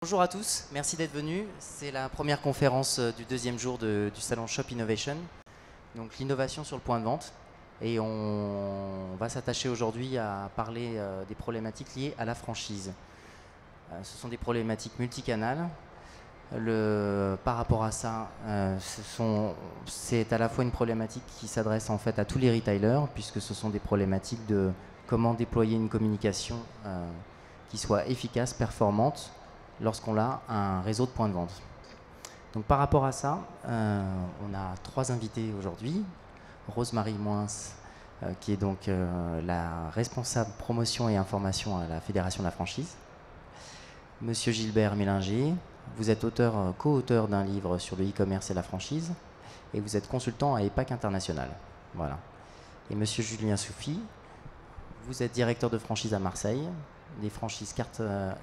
Bonjour à tous, merci d'être venus. C'est la première conférence du deuxième jour du salon Shop Innovation, donc l'innovation sur le point de vente. Et on va s'attacher aujourd'hui à parler des problématiques liées à la franchise. Ce sont des problématiques multicanales. Par rapport à ça, c'est à la fois une problématique qui s'adresse en fait à tous les retailers, puisque ce sont des problématiques de comment déployer une communication qui soit efficace, performante, lorsqu'on a un réseau de points de vente. Donc par rapport à ça, on a trois invités aujourd'hui. Rosemarie Moins, qui est donc la responsable promotion et information à la Fédération de la franchise. Monsieur Gilbert Mélinger, vous êtes co-auteur d'un livre sur le e-commerce et la franchise, et vous êtes consultant à EPAC International. Voilà. Et monsieur Julien Soufi, vous êtes directeur de franchise à Marseille, des franchises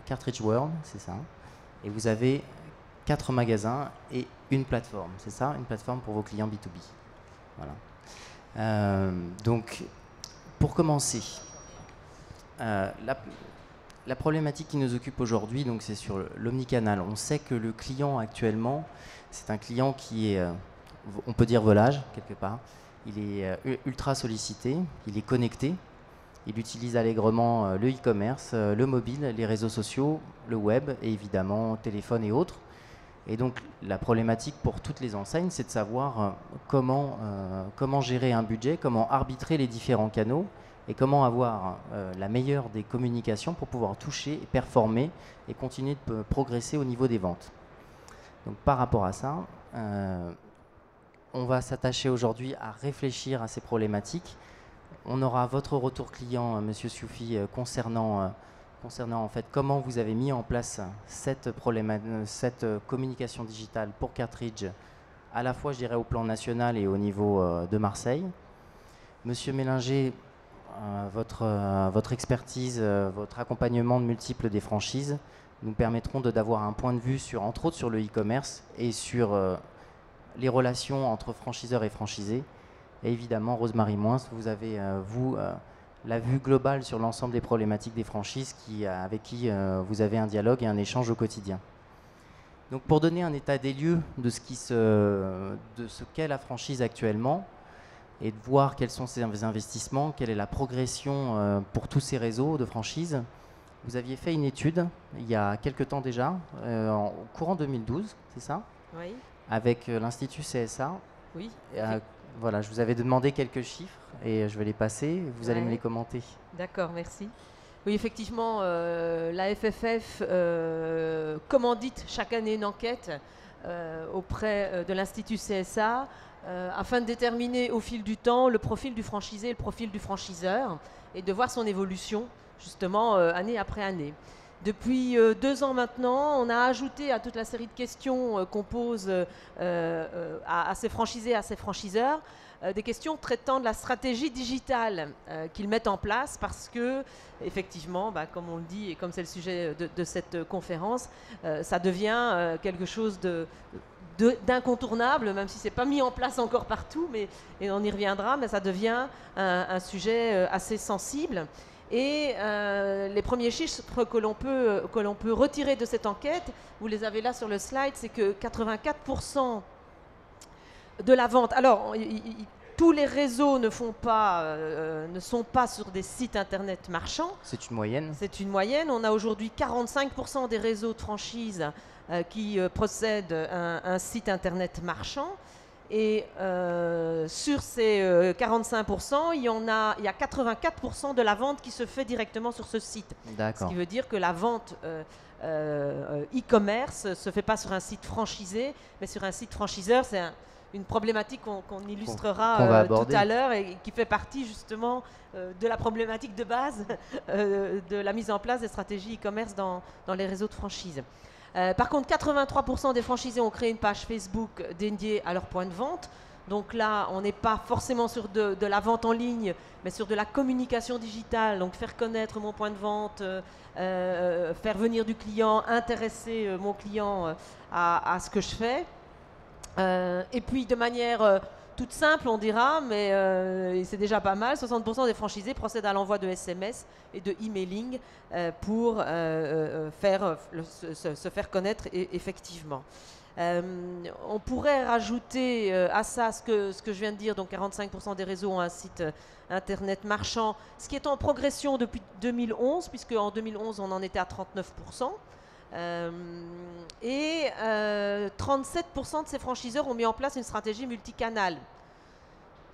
Cartridge World, c'est ça. Et vous avez 4 magasins et une plateforme, c'est ça, une plateforme pour vos clients B2B. Voilà. Donc, pour commencer, la problématique qui nous occupe aujourd'hui, donc c'est sur l'omnicanal. On sait que le client actuellement, c'est un client qui est, on peut dire volage quelque part. Il est ultra sollicité, il est connecté. Il utilise allègrement le e-commerce, le mobile, les réseaux sociaux, le web et évidemment téléphone et autres. Et donc la problématique pour toutes les enseignes, c'est de savoir comment gérer un budget, comment arbitrer les différents canaux et comment avoir la meilleure des communications pour pouvoir toucher et performer et continuer de progresser au niveau des ventes. Donc par rapport à ça, on va s'attacher aujourd'hui à réfléchir à ces problématiques. On aura votre retour client, Monsieur Soufi, concernant en fait comment vous avez mis en place cette communication digitale pour Cartridge, à la fois je dirais au plan national et au niveau de Marseille. Monsieur Mélinger, votre expertise, votre accompagnement de multiples des franchises nous permettront d'avoir un point de vue sur, entre autres sur le e-commerce et sur les relations entre franchiseurs et franchisés. Et évidemment, Rosemarie Moins, vous avez, la vue globale sur l'ensemble des problématiques des franchises avec qui vous avez un dialogue et un échange au quotidien. Donc pour donner un état des lieux de ce qu'est la franchise actuellement et de voir quels sont ses investissements, quelle est la progression pour tous ces réseaux de franchises, vous aviez fait une étude il y a quelques temps déjà, au courant 2012, c'est ça? Oui. Avec l'Institut CSA. Oui. Voilà, je vous avais demandé quelques chiffres et je vais les passer. Vous allez me les commenter. D'accord, merci. Oui, effectivement, la FFF commandite chaque année une enquête auprès de l'Institut CSA afin de déterminer au fil du temps le profil du franchisé et le profil du franchiseur et de voir son évolution, justement, année après année. Depuis 2 ans maintenant, on a ajouté à toute la série de questions qu'on pose à ces franchisés et à ces franchiseurs des questions traitant de la stratégie digitale qu'ils mettent en place parce que, effectivement, comme on le dit et comme c'est le sujet de cette conférence, ça devient quelque chose d'incontournable, même si ce n'est pas mis en place encore partout, et on y reviendra, mais ça devient un sujet assez sensible. Et les premiers chiffres que l'on peut retirer de cette enquête, vous les avez là sur le slide, c'est que 84% de la vente. Alors, tous les réseaux ne sont pas sur des sites internet marchands. C'est une moyenne. C'est une moyenne. On a aujourd'hui 45% des réseaux de franchise qui possèdent un site internet marchand. Et sur ces 45%, il y a 84% de la vente qui se fait directement sur ce site. Ce qui veut dire que la vente e-commerce ne se fait pas sur un site franchisé, mais sur un site franchiseur. C'est une problématique qu'on illustrera tout à l'heure et qui fait partie justement de la problématique de base de la mise en place des stratégies e-commerce dans les réseaux de franchise. Par contre, 83% des franchisés ont créé une page Facebook dédiée à leur point de vente. Donc là, on n'est pas forcément sur de la vente en ligne, mais sur de la communication digitale. Donc faire connaître mon point de vente, faire venir du client, intéresser mon client à ce que je fais. Et puis de manière toute simple, on dira, mais c'est déjà pas mal. 60% des franchisés procèdent à l'envoi de SMS et de emailing pour se faire connaître effectivement. On pourrait rajouter à ça ce que je viens de dire, donc 45% des réseaux ont un site internet marchand, ce qui est en progression depuis 2011, puisque en 2011 on en était à 39%. Et 37% de ces franchiseurs ont mis en place une stratégie multicanale,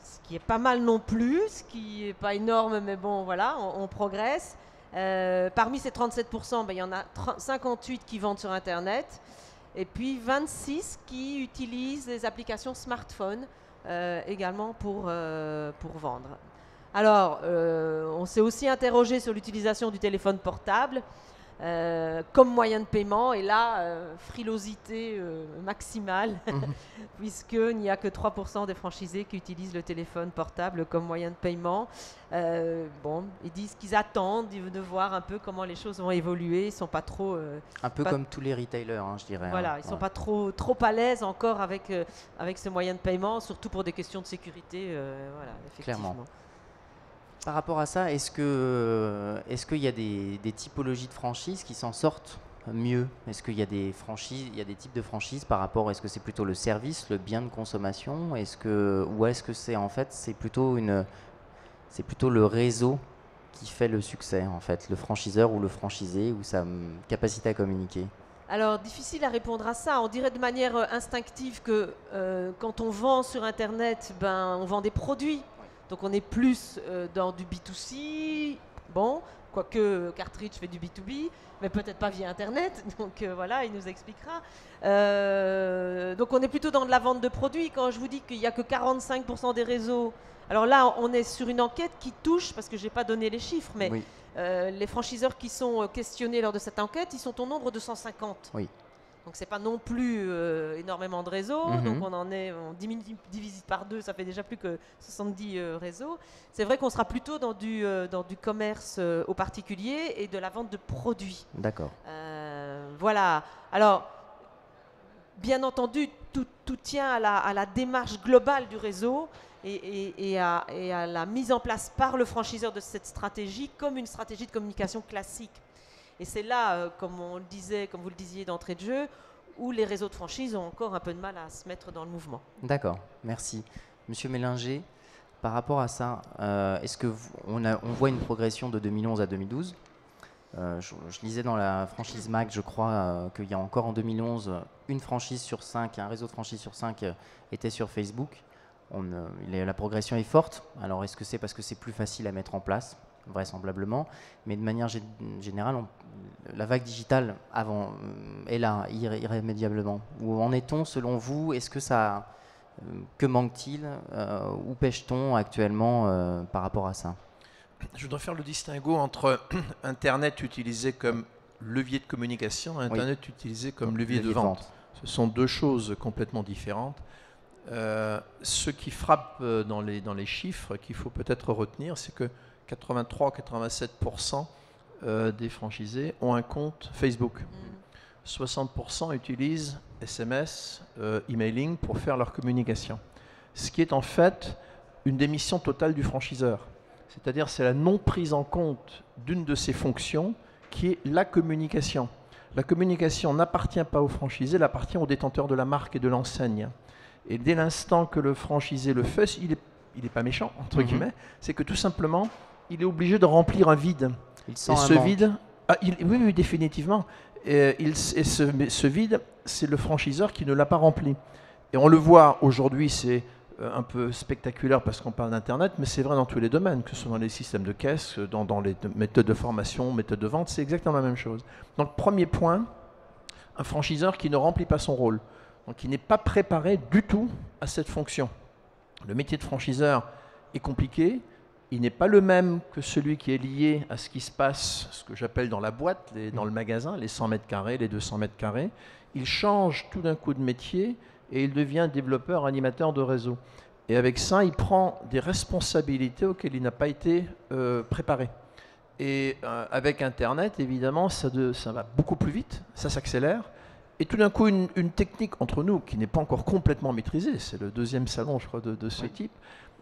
ce qui est pas mal non plus, ce qui n'est pas énorme, mais bon voilà, on progresse. Parmi ces 37%, il y en a 58 qui vendent sur internet, et puis 26 qui utilisent les applications smartphone également pour vendre. Alors, on s'est aussi interrogé sur l'utilisation du téléphone portable comme moyen de paiement, et là, frilosité maximale, puisqu'il n'y a que 3% des franchisés qui utilisent le téléphone portable comme moyen de paiement. Bon, ils disent qu'ils attendent de voir un peu comment les choses vont évoluer. Ils ne sont pas trop... un peu comme tous les retailers, hein, je dirais. Voilà, ils ne sont pas trop à l'aise encore avec ce moyen de paiement, surtout pour des questions de sécurité. Voilà, effectivement. Clairement. Par rapport à ça, est-ce qu'il y a des typologies de franchises qui s'en sortent mieux? Est-ce qu'il y a des franchises, il y a des types de franchises par rapport, est-ce que c'est plutôt le service, le bien de consommation, ou est-ce que c'est en fait c'est plutôt le réseau qui fait le succès en fait, le franchiseur ou le franchisé ou sa capacité à communiquer? Alors, difficile à répondre à ça. On dirait de manière instinctive que quand on vend sur Internet, on vend des produits. Donc on est plus dans du B2C, bon, quoique Cartridge fait du B2B, mais peut-être pas via Internet, donc voilà, il nous expliquera. Donc on est plutôt dans de la vente de produits. Quand je vous dis qu'il n'y a que 45% des réseaux, alors là on est sur une enquête qui touche, parce que je n'ai pas donné les chiffres, mais oui. Les franchiseurs qui sont questionnés lors de cette enquête, ils sont au nombre de 150. Oui. Donc c'est pas non plus énormément de réseaux, donc on divise par 2, ça fait déjà plus que 70 réseaux. C'est vrai qu'on sera plutôt dans du commerce au particulier et de la vente de produits. D'accord. Voilà. Alors, bien entendu, tout tient à la démarche globale du réseau et à la mise en place par le franchiseur de cette stratégie comme une stratégie de communication classique. Et c'est là, comme vous le disiez d'entrée de jeu, où les réseaux de franchise ont encore un peu de mal à se mettre dans le mouvement. D'accord, merci. Monsieur Mélinger, par rapport à ça, est-ce qu'on voit une progression de 2011 à 2012 ? Je lisais dans la franchise MAC, je crois, qu'il y a encore en 2011, une franchise sur 5, un réseau de franchise sur 5 était sur Facebook. La progression est forte. Alors, est-ce que c'est parce que c'est plus facile à mettre en place ? Vraisemblablement, mais de manière générale, la vague digitale avant est là, irrémédiablement. Où en est-on selon vous? Est-ce que que manque-t-il? Où pêche-t-on actuellement par rapport à ça? Je voudrais faire le distinguo entre Internet utilisé comme levier de communication et Internet utilisé comme levier de vente. Ce sont deux choses complètement différentes. Ce qui frappe dans les chiffres qu'il faut peut-être retenir, c'est que 83-87% des franchisés ont un compte Facebook. 60% utilisent SMS, emailing pour faire leur communication. Ce qui est en fait une démission totale du franchiseur. C'est-à-dire c'est la non prise en compte d'une de ses fonctions qui est la communication. La communication n'appartient pas au franchisé, elle appartient au détenteur de la marque et de l'enseigne. Et dès l'instant que le franchisé le fait, il est pas méchant, entre guillemets, c'est que tout simplement, il est obligé de remplir un vide. Il sent ce vide, oui, définitivement. Ce vide, c'est le franchiseur qui ne l'a pas rempli. Et on le voit aujourd'hui, c'est un peu spectaculaire parce qu'on parle d'Internet, mais c'est vrai dans tous les domaines, que ce soit dans les systèmes de caisse, dans les méthodes de formation, méthodes de vente, c'est exactement la même chose. Donc, premier point, un franchiseur qui ne remplit pas son rôle, donc qui n'est pas préparé du tout à cette fonction. Le métier de franchiseur est compliqué. Il n'est pas le même que celui qui est lié à ce qui se passe, ce que j'appelle dans la boîte, dans le magasin, les 100 mètres carrés, les 200 mètres carrés. Il change tout d'un coup de métier et il devient développeur, animateur de réseau. Et avec ça, il prend des responsabilités auxquelles il n'a pas été préparé. Et avec Internet, évidemment, ça va beaucoup plus vite, ça s'accélère. Et tout d'un coup, une technique entre nous qui n'est pas encore complètement maîtrisée, c'est le deuxième salon, je crois, de ce type,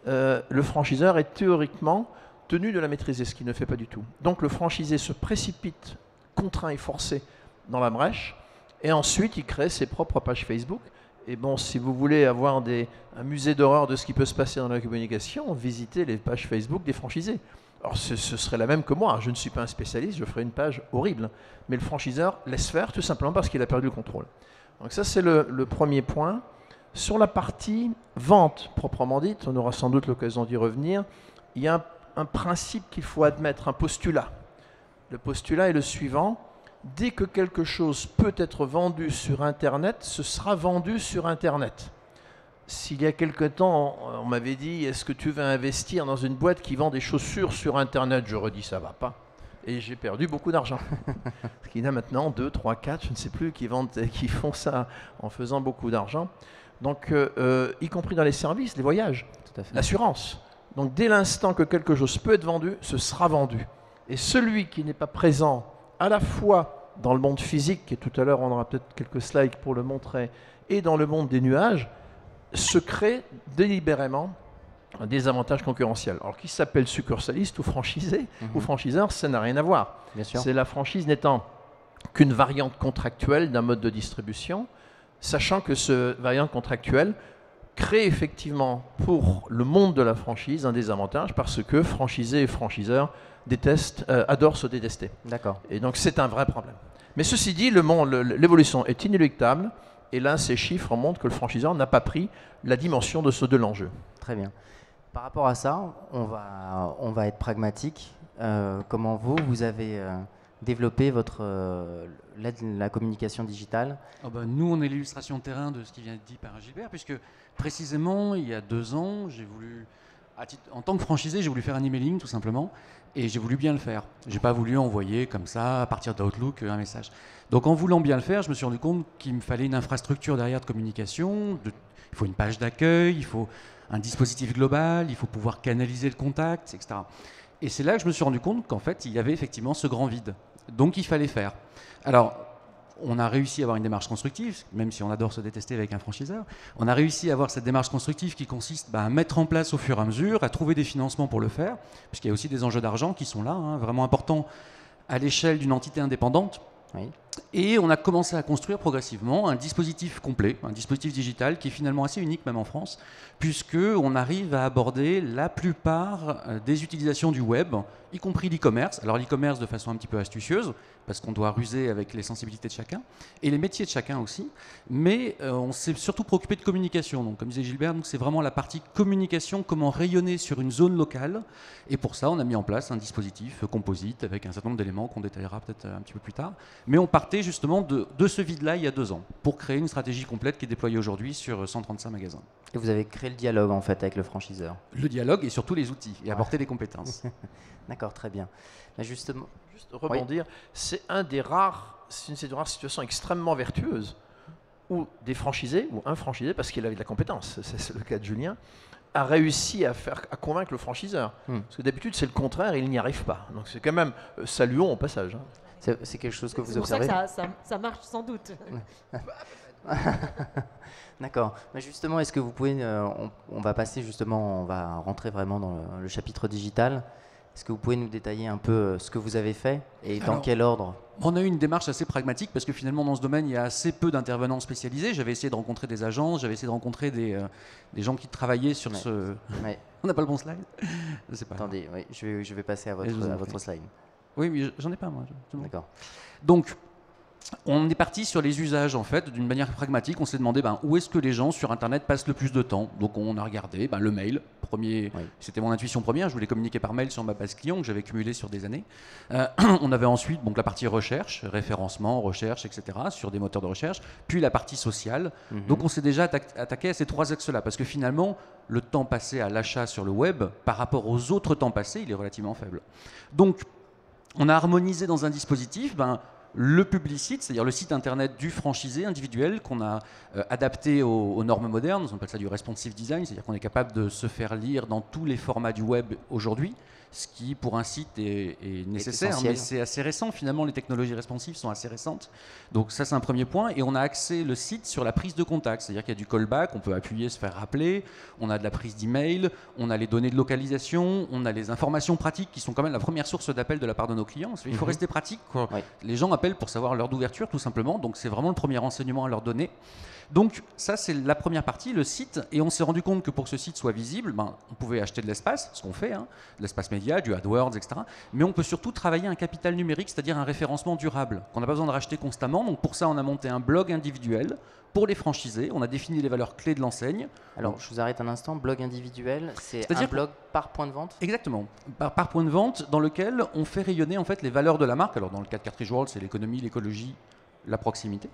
le franchiseur est théoriquement tenu de la maîtriser, ce qu'il ne fait pas du tout. Donc le franchisé se précipite, contraint et forcé, dans la brèche, et ensuite il crée ses propres pages Facebook. Et bon, si vous voulez avoir un musée d'horreur de ce qui peut se passer dans la communication, visitez les pages Facebook des franchisés. Alors ce serait la même que moi, je ne suis pas un spécialiste, je ferai une page horrible. Mais le franchiseur laisse faire tout simplement parce qu'il a perdu le contrôle. Donc ça c'est le premier point. Sur la partie vente proprement dite, on aura sans doute l'occasion d'y revenir, il y a un principe qu'il faut admettre, un postulat. Le postulat est le suivant: dès que quelque chose peut être vendu sur Internet, ce sera vendu sur Internet. S'il y a quelque temps, on m'avait dit « Est-ce que tu veux investir dans une boîte qui vend des chaussures sur Internet ?» J'aurais dit « Ça va pas ». Et j'ai perdu beaucoup d'argent. Parce qu'il y en a maintenant 2, 3, 4, je ne sais plus, qui font ça en faisant beaucoup d'argent. Donc, y compris dans les services, les voyages, l'assurance. Donc, dès l'instant que quelque chose peut être vendu, ce sera vendu. Et celui qui n'est pas présent à la fois dans le monde physique, et tout à l'heure on aura peut-être quelques slides pour le montrer, et dans le monde des nuages, se crée délibérément des avantages concurrentiels. Alors qu'il s'appelle succursaliste ou franchisé ou franchiseur, ça n'a rien à voir. C'est la franchise n'étant qu'une variante contractuelle d'un mode de distribution, sachant que ce variante contractuelle crée effectivement pour le monde de la franchise un désavantage parce que franchisé et franchiseur adorent se détester. D'accord. Et donc c'est un vrai problème. Mais ceci dit, l'évolution est inéluctable. Et là, ces chiffres montrent que le franchiseur n'a pas pris la dimension de l'enjeu. Très bien. Par rapport à ça, on va être pragmatique. Comment vous avez développé la communication digitale? Nous, on est l'illustration de terrain de ce qui vient d'être dit par Gilbert, puisque précisément, il y a 2 ans, en tant que franchisé, j'ai voulu faire un emailing tout simplement, et j'ai voulu bien le faire. Je n'ai pas voulu envoyer comme ça, à partir d'Outlook, un message. Donc en voulant bien le faire, je me suis rendu compte qu'il me fallait une infrastructure derrière de communication, il faut une page d'accueil, il faut un dispositif global, il faut pouvoir canaliser le contact, etc. Et c'est là que je me suis rendu compte qu'en fait, il y avait effectivement ce grand vide. Donc il fallait faire. Alors, on a réussi à avoir une démarche constructive, même si on adore se détester avec un franchiseur. On a réussi à avoir cette démarche constructive qui consiste à mettre en place au fur et à mesure, à trouver des financements pour le faire, puisqu'il y a aussi des enjeux d'argent qui sont là, vraiment importants à l'échelle d'une entité indépendante. Oui. Et on a commencé à construire progressivement un dispositif complet, un dispositif digital qui est finalement assez unique même en France, puisqu'on arrive à aborder la plupart des utilisations du web, y compris l'e-commerce. Alors l'e-commerce de façon un petit peu astucieuse, parce qu'on doit ruser avec les sensibilités de chacun, et les métiers de chacun aussi, mais on s'est surtout préoccupé de communication. Donc, comme disait Gilbert, c'est vraiment la partie communication, comment rayonner sur une zone locale, et pour ça on a mis en place un dispositif composite avec un certain nombre d'éléments qu'on détaillera peut-être un petit peu plus tard, mais on partait justement de ce vide-là il y a 2 ans, pour créer une stratégie complète qui est déployée aujourd'hui sur 135 magasins. Et vous avez créé le dialogue en fait avec le franchiseur. Le dialogue et surtout les outils, et apporter des compétences. D'accord, très bien. Mais justement, juste rebondir, c'est une des rares situations extrêmement vertueuses où des franchisés, ou un franchisé, parce qu'il avait de la compétence, c'est le cas de Julien, a réussi à convaincre le franchiseur. Parce que d'habitude, c'est le contraire, il n'y arrive pas. Donc c'est quand même, saluons au passage. C'est quelque chose que vous observez. C'est pour ça que ça marche sans doute. D'accord. Mais justement, est-ce que vous pouvez, on va passer justement, on va rentrer vraiment dans le chapitre digital. Est-ce que vous pouvez nous détailler un peu ce que vous avez fait et dans quel ordre? On a eu une démarche assez pragmatique parce que finalement dans ce domaine il y a assez peu d'intervenants spécialisés. J'avais essayé de rencontrer des agences, j'avais essayé de rencontrer des gens qui travaillaient sur ce... Ouais. On n'a pas le bon slide? Attendez, oui, je vais passer à votre slide. Oui, mais j'en ai pas moi. D'accord. Donc, on est parti sur les usages en fait d'une manière pragmatique. On s'est demandé où est-ce que les gens sur Internet passent le plus de temps. Donc on a regardé le mail. C'était mon intuition première. Je voulais communiquer par mail sur ma base client que j'avais cumulée sur des années. On avait ensuite la partie recherche, référencement, recherche, etc. sur des moteurs de recherche. Puis la partie sociale. Donc on s'est déjà attaqué à ces 3 axes-là parce que finalement le temps passé à l'achat sur le web par rapport aux autres temps passés, il est relativement faible. Donc on a harmonisé dans un dispositif le publicite, c'est-à-dire le site internet du franchisé individuel qu'on a adapté aux normes modernes, on appelle ça du responsive design, c'est-à-dire qu'on est capable de se faire lire dans tous les formats du web aujourd'hui, ce qui pour un site est nécessaire, mais c'est assez récent finalement, les technologies responsives sont assez récentes. Donc ça c'est un premier point, et on a axé le site sur la prise de contact, c'est-à-dire qu'il y a du callback, on peut appuyer, se faire rappeler, on a de la prise d'email, on a les données de localisation, on a les informations pratiques qui sont quand même la première source d'appel de la part de nos clients. Il faut rester pratique, quoi. Ouais. Les gens appellent pour savoir l'heure d'ouverture tout simplement, donc c'est vraiment le premier renseignement à leur donner. Donc ça c'est la première partie, le site, et on s'est rendu compte que pour que ce site soit visible, on pouvait acheter de l'espace, ce qu'on fait, de l'espace média, du AdWords, etc. Mais on peut surtout travailler un capital numérique, c'est-à-dire un référencement durable, qu'on n'a pas besoin de racheter constamment. Donc pour ça on a monté un blog individuel pour les franchisés, on a défini les valeurs clés de l'enseigne. Alors je vous arrête un instant, blog individuel, c'est un blog par point de vente? Exactement, par point de vente, dans lequel on fait rayonner en fait les valeurs de la marque. Alors dans le cas de Cartridge World, c'est l'économie, l'écologie, la proximité.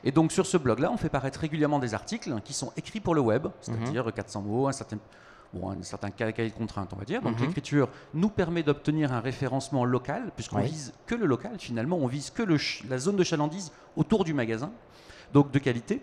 Et donc sur ce blog-là, on fait paraître régulièrement des articles qui sont écrits pour le web, c'est-à-dire 400 mots, un certain cahier de contraintes, on va dire. Donc l'écriture nous permet d'obtenir un référencement local, puisqu'on vise que le local finalement, on vise que la zone de chalandise autour du magasin, donc de qualité.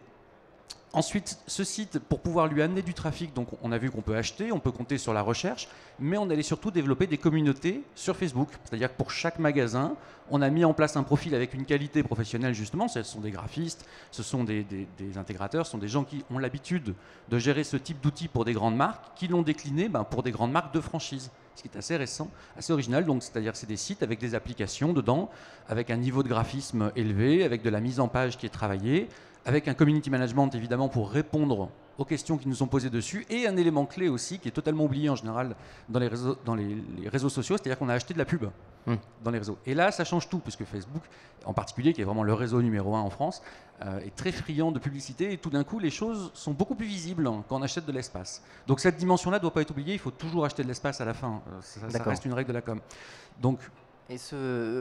Ensuite, ce site, pour pouvoir lui amener du trafic, donc on a vu qu'on peut acheter, on peut compter sur la recherche, mais on allait surtout développer des communautés sur Facebook. C'est-à-dire que pour chaque magasin, on a mis en place un profil avec une qualité professionnelle justement. Ce sont des graphistes, ce sont des intégrateurs, ce sont des gens qui ont l'habitude de gérer ce type d'outils pour des grandes marques, qui l'ont décliné pour des grandes marques de franchise. Ce qui est assez récent, assez original. Donc, c'est-à-dire que c'est des sites avec des applications dedans, avec un niveau de graphisme élevé, avec de la mise en page qui est travaillée, avec un community management évidemment pour répondre aux questions qui nous sont posées dessus, et un élément clé aussi qui est totalement oublié en général dans les réseaux sociaux, c'est-à-dire qu'on a acheté de la pub dans les réseaux. Et là, ça change tout, puisque Facebook, en particulier, qui est vraiment le réseau numéro 1 en France, est très friand de publicité, et tout d'un coup, les choses sont beaucoup plus visibles quand on achète de l'espace. Donc cette dimension-là ne doit pas être oubliée, il faut toujours acheter de l'espace à la fin, ça reste une règle de la com. Donc, et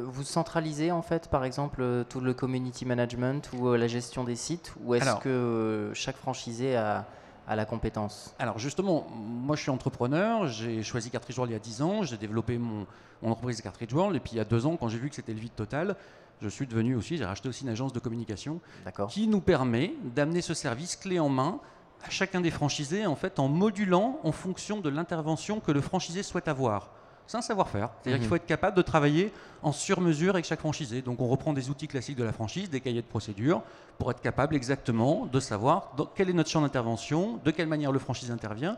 vous centralisez en fait, par exemple, tout le community management ou la gestion des sites, ou est-ce que chaque franchisé a la compétence? Alors justement, moi je suis entrepreneur, j'ai choisi Cartridge World il y a 10 ans, j'ai développé mon entreprise Cartridge World, et puis il y a 2 ans, quand j'ai vu que c'était le vide total, j'ai racheté aussi une agence de communication qui nous permet d'amener ce service clé en main à chacun des franchisés, en fait, en modulant en fonction de l'intervention que le franchisé souhaite avoir. C'est un savoir-faire, c'est-à-dire qu'il faut être capable de travailler en sur-mesure avec chaque franchisé. Donc on reprend des outils classiques de la franchise, des cahiers de procédure, pour être capable exactement de savoir quel est notre champ d'intervention, de quelle manière le franchisé intervient,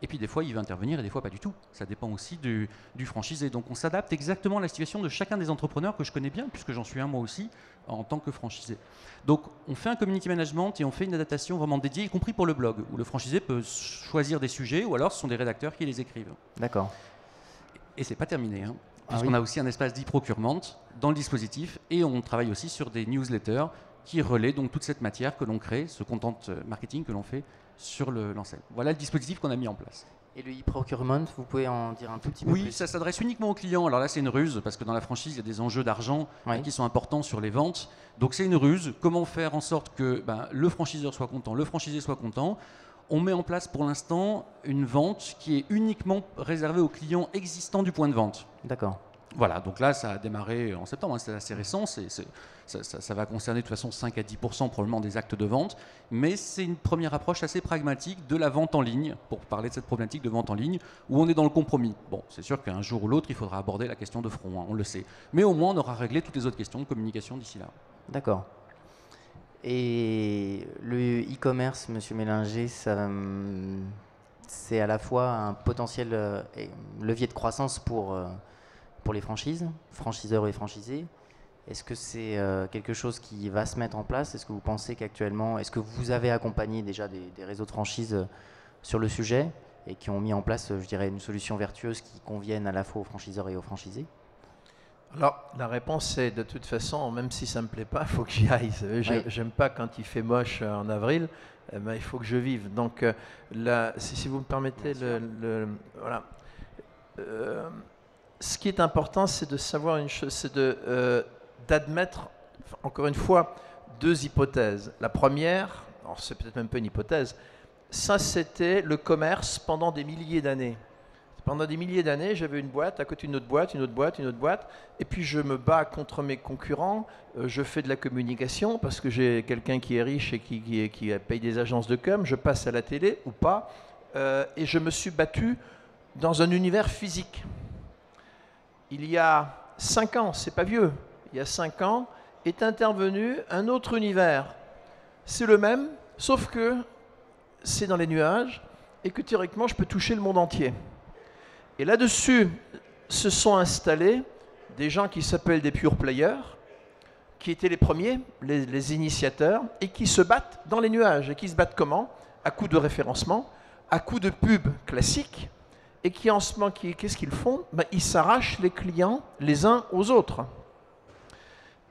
et puis des fois il va intervenir et des fois pas du tout. Ça dépend aussi du franchisé. Donc on s'adapte exactement à la situation de chacun des entrepreneurs que je connais bien, puisque j'en suis un moi aussi en tant que franchisé. Donc on fait un community management et on fait une adaptation vraiment dédiée, y compris pour le blog, où le franchisé peut choisir des sujets, ou alors ce sont des rédacteurs qui les écrivent. D'accord. Et c'est pas terminé, puisqu'on a aussi un espace d'e-procurement dans le dispositif, et on travaille aussi sur des newsletters qui relaient donc toute cette matière que l'on crée, ce content marketing que l'on fait sur l'enseigne. Voilà le dispositif qu'on a mis en place. Et le e-procurement, vous pouvez en dire un tout petit peu plus? Oui, ça s'adresse uniquement aux clients. Alors là, c'est une ruse, parce que dans la franchise, il y a des enjeux d'argent qui sont importants sur les ventes. Donc c'est une ruse. Comment faire en sorte que le franchiseur soit content, le franchisé soit content? On met en place pour l'instant une vente qui est uniquement réservée aux clients existants du point de vente. D'accord. Voilà, donc là ça a démarré en septembre, c'est assez récent, ça va concerner de toute façon 5 à 10% probablement des actes de vente, mais c'est une première approche assez pragmatique de la vente en ligne, pour parler de cette problématique de vente en ligne, où on est dans le compromis. Bon, c'est sûr qu'un jour ou l'autre il faudra aborder la question de front, on le sait, mais au moins on aura réglé toutes les autres questions de communication d'ici là. D'accord. Et le e-commerce, Monsieur Mélinger, c'est à la fois un potentiel levier de croissance pour les franchises, franchiseurs et franchisés. Est-ce que c'est quelque chose qui va se mettre en place? Est-ce que vous pensez qu'actuellement, est-ce que vous avez accompagné déjà des réseaux de franchises sur le sujet et qui ont mis en place, je dirais, une solution vertueuse qui convienne à la fois aux franchiseurs et aux franchisés? Alors, la réponse est de toute façon, même si ça ne me plaît pas, il faut que j'y aille. J'aime pas quand il fait moche en avril, il faut que je vive. Donc, si vous me permettez, voilà. Ce qui est important, c'est de savoir une chose, c'est d'admettre, encore une fois, 2 hypothèses. La première, alors c'est peut-être même pas une hypothèse, ça c'était le commerce pendant des milliers d'années. Pendant des milliers d'années, j'avais une boîte, à côté une autre boîte, une autre boîte, une autre boîte, et puis je me bats contre mes concurrents, je fais de la communication, parce que j'ai quelqu'un qui est riche et qui paye des agences de com, je passe à la télé ou pas, et je me suis battu dans un univers physique. Il y a 5 ans, c'est pas vieux, il y a 5 ans, est intervenu un autre univers. C'est le même, sauf que c'est dans les nuages et que théoriquement je peux toucher le monde entier. Et là-dessus se sont installés des gens qui s'appellent des pure players, qui étaient les premiers, les initiateurs, et qui se battent dans les nuages. Et qui se battent comment? À coup de référencement, à coup de pub classique, et qui en ce moment, qu'est-ce qu'ils font? Ils s'arrachent les clients les uns aux autres.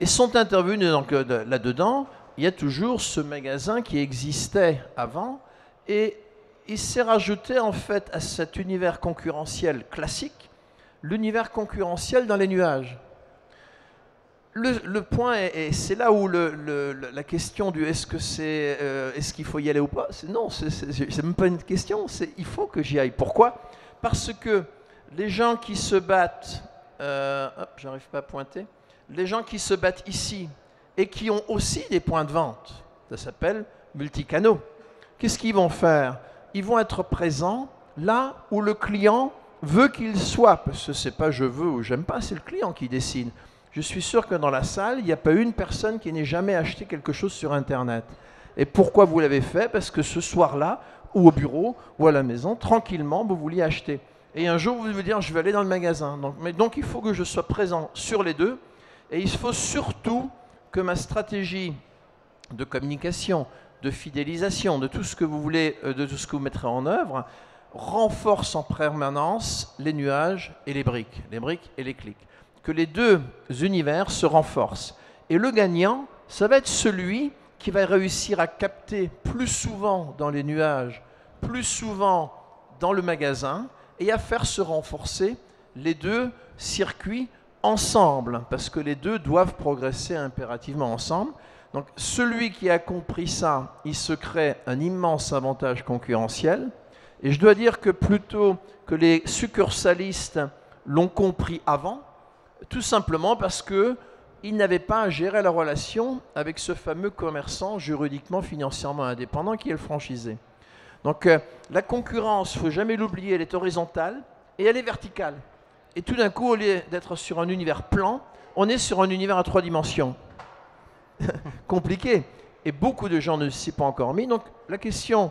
Et sont intervenus donc là-dedans, il y a toujours ce magasin qui existait avant, et il s'est rajouté en fait à cet univers concurrentiel classique, l'univers concurrentiel dans les nuages. Le point, et c'est là où la question du est-ce qu'il faut y aller ou pas, non, c'est même pas une question, c'est il faut que j'y aille. Pourquoi? Parce que les gens qui se battent, j'arrive pas à pointer, les gens qui se battent ici et qui ont aussi des points de vente, ça s'appelle multicanaux. Qu'est-ce qu'ils vont faire? Ils vont être présents là où le client veut qu'il soit, parce que c'est pas je veux ou j'aime pas, c'est le client qui décide. Je suis sûr que dans la salle, il n'y a pas une personne qui n'ait jamais acheté quelque chose sur Internet. Et pourquoi vous l'avez fait? Parce que ce soir-là, ou au bureau, ou à la maison, tranquillement, vous vouliez acheter. Et un jour, vous vous dire, je vais aller dans le magasin. Donc il faut que je sois présent sur les deux. Et il faut surtout que ma stratégie de communication, de fidélisation, de tout ce que vous voulez, de tout ce que vous mettrez en œuvre, renforce en permanence les nuages et les briques et les clics. Que les deux univers se renforcent. Et le gagnant, ça va être celui qui va réussir à capter plus souvent dans les nuages, plus souvent dans le magasin, et à faire se renforcer les deux circuits ensemble, parce que les deux doivent progresser impérativement ensemble. Donc celui qui a compris ça, il se crée un immense avantage concurrentiel. Et je dois dire que plutôt que les succursalistes l'ont compris avant, tout simplement parce qu'ils n'avaient pas à gérer la relation avec ce fameux commerçant juridiquement, financièrement indépendant qui est le franchisé. Donc la concurrence, il ne faut jamais l'oublier, elle est horizontale et elle est verticale. Et tout d'un coup, au lieu d'être sur un univers plan, on est sur un univers à 3 dimensions. Compliqué. Et beaucoup de gens ne s'y sont pas encore mis. Donc la question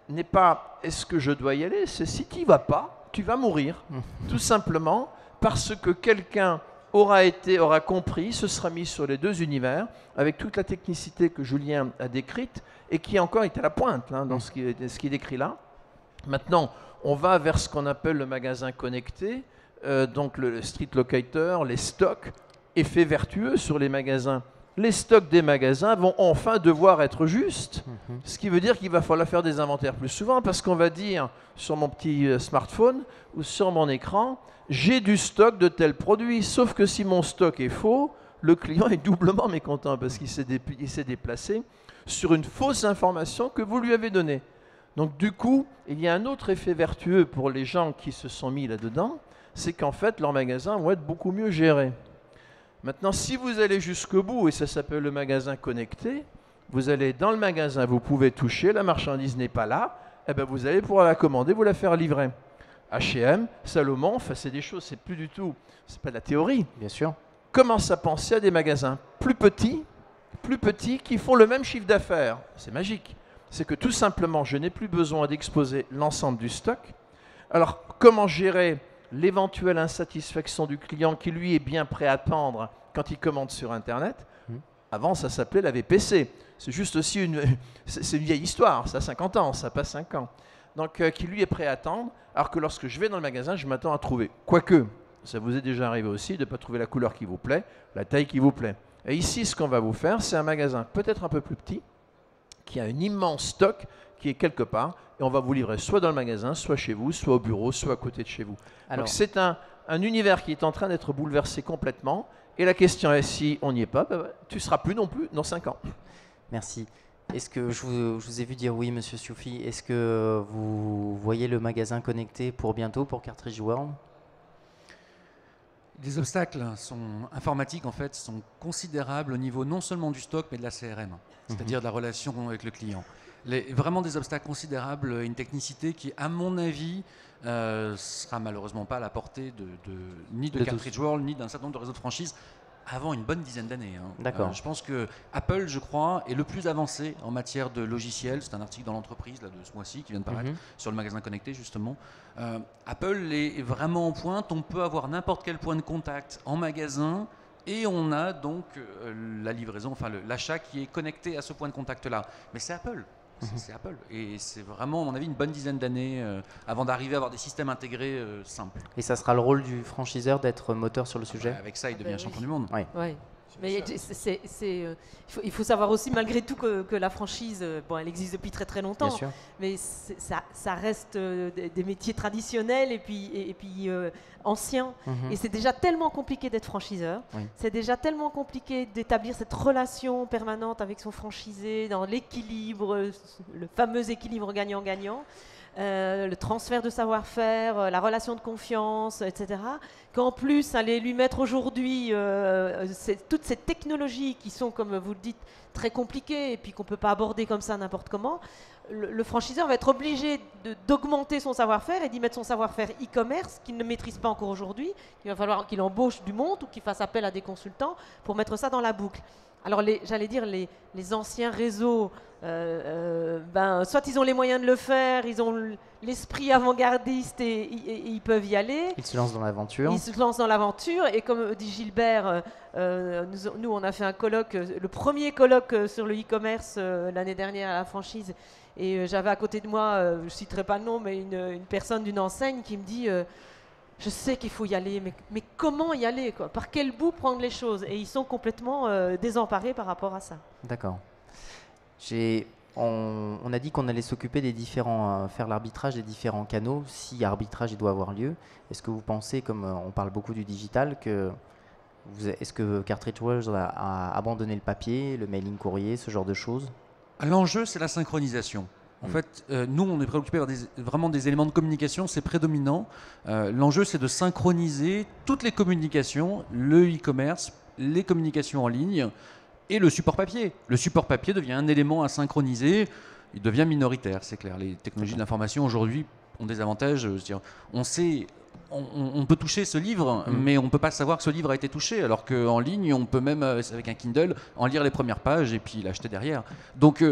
n'est pas est-ce que je dois y aller, c'est si tu n'y vas pas, tu vas mourir. Tout simplement parce que quelqu'un aura compris, se sera mis sur les deux univers, avec toute la technicité que Julien a décrite, et qui encore est à la pointe dans ce qui est décrit là. Maintenant, on va vers ce qu'on appelle le magasin connecté, donc le street locator, les stocks, effet vertueux sur les magasins. Les stocks des magasins vont enfin devoir être justes, ce qui veut dire qu'il va falloir faire des inventaires plus souvent, parce qu'on va dire sur mon petit smartphone ou sur mon écran, j'ai du stock de tel produit, sauf que si mon stock est faux, le client est doublement mécontent parce qu'il s'est déplacé sur une fausse information que vous lui avez donnée. Donc du coup, il y a un autre effet vertueux pour les gens qui se sont mis là-dedans, c'est qu'en fait, leurs magasins vont être beaucoup mieux gérés. Maintenant, si vous allez jusqu'au bout, et ça s'appelle le magasin connecté, vous allez dans le magasin, vous pouvez toucher, la marchandise n'est pas là, et bien vous allez pouvoir la commander, vous la faire livrer. H&M, Salomon, enfin c'est des choses, c'est plus du tout, c'est pas de la théorie. Bien sûr. Commence à penser à des magasins plus petits, qui font le même chiffre d'affaires. C'est magique. C'est que tout simplement, je n'ai plus besoin d'exposer l'ensemble du stock. Alors, comment gérer l'éventuelle insatisfaction du client qui, lui, est bien prêt à attendre quand il commande sur Internet? Avant, ça s'appelait la VPC. C'est juste aussi une vieille histoire. Ça a 50 ans, ça passe 5 ans. Donc, qui, lui, est prêt à attendre, alors que lorsque je vais dans le magasin, je m'attends à trouver. Quoique, ça vous est déjà arrivé aussi de ne pas trouver la couleur qui vous plaît, la taille qui vous plaît. Et ici, ce qu'on va vous faire, c'est un magasin peut-être un peu plus petit, qui a un immense stock qui est quelque part, et on va vous livrer soit dans le magasin, soit chez vous, soit au bureau, soit à côté de chez vous. Alors, donc c'est un univers qui est en train d'être bouleversé complètement, et la question est si on n'y est pas, tu ne seras plus non plus dans 5 ans. Merci. Est-ce que je vous ai vu dire oui, Monsieur Sioufi, est-ce que vous voyez le magasin connecté pour bientôt pour Cartridge World? Les obstacles informatiques en fait sont considérables au niveau non seulement du stock mais de la CRM, c'est-à-dire de la relation avec le client. Vraiment des obstacles considérables, une technicité qui, à mon avis, sera malheureusement pas à la portée ni de Cartridge World ni d'un certain nombre de réseaux de franchises avant une bonne dizaine d'années. D'accord. Je pense que Apple, je crois, est le plus avancé en matière de logiciels. C'est un article dans l'entreprise là, de ce mois-ci qui vient de paraître sur le magasin connecté justement. Apple est vraiment en pointe. On peut avoir n'importe quel point de contact en magasin et on a donc la livraison, enfin l'achat qui est connecté à ce point de contact-là. Mais c'est Apple. C'est Apple. Et c'est vraiment, à mon avis, une bonne dizaine d'années avant d'arriver à avoir des systèmes intégrés simples. Et ça sera le rôle du franchiseur d'être moteur sur le sujet? Avec ça, il devient champion du monde. Oui. Ouais. Mais il faut savoir aussi, malgré tout, que la franchise, bon, elle existe depuis très très longtemps, Bien sûr. mais ça reste des métiers traditionnels et puis anciens. Et c'est déjà tellement compliqué d'être franchiseur, c'est déjà tellement compliqué d'établir cette relation permanente avec son franchisé, dans l'équilibre, le fameux équilibre gagnant-gagnant. Le transfert de savoir-faire, la relation de confiance, etc. Qu'en plus, aller lui mettre aujourd'hui toutes ces technologies qui sont, comme vous le dites, très compliquées et puis qu'on ne peut pas aborder comme ça n'importe comment, le franchiseur va être obligé d'augmenter son savoir-faire et d'y mettre son savoir-faire e-commerce qu'il ne maîtrise pas encore aujourd'hui. Il va falloir qu'il embauche du monde ou qu'il fasse appel à des consultants pour mettre ça dans la boucle. Alors, j'allais dire, les anciens réseaux, soit ils ont les moyens de le faire, ils ont l'esprit avant-gardiste et ils peuvent y aller. Ils se lancent dans l'aventure. Ils se lancent dans l'aventure et comme dit Gilbert, nous on a fait un colloque, le premier colloque sur le e-commerce l'année dernière à la franchise et j'avais à côté de moi, je ne citerai pas le nom, mais une personne d'une enseigne qui me dit je sais qu'il faut y aller, mais comment y aller quoi? Par quel bout prendre les choses? Et ils sont complètement désemparés par rapport à ça. D'accord. On a dit qu'on allait s'occuper des différents, faire l'arbitrage des différents canaux, si arbitrage il doit avoir lieu. Est-ce que vous pensez, comme on parle beaucoup du digital, est-ce que Cartridge World a abandonné le papier, le mailing courrier, ce genre de choses? L'enjeu, c'est la synchronisation. En fait, nous, on est préoccupés par vraiment des éléments de communication, c'est prédominant. L'enjeu, c'est de synchroniser toutes les communications, le e-commerce, les communications en ligne et le support papier. Le support papier devient un élément à synchroniser, il devient minoritaire, c'est clair. Les technologies de l'information aujourd'hui ont des avantages. C'est-à-dire, on peut toucher ce livre, mais on ne peut pas savoir que ce livre a été touché, alors qu'en ligne, on peut même, avec un Kindle, en lire les premières pages et puis l'acheter derrière. Donc,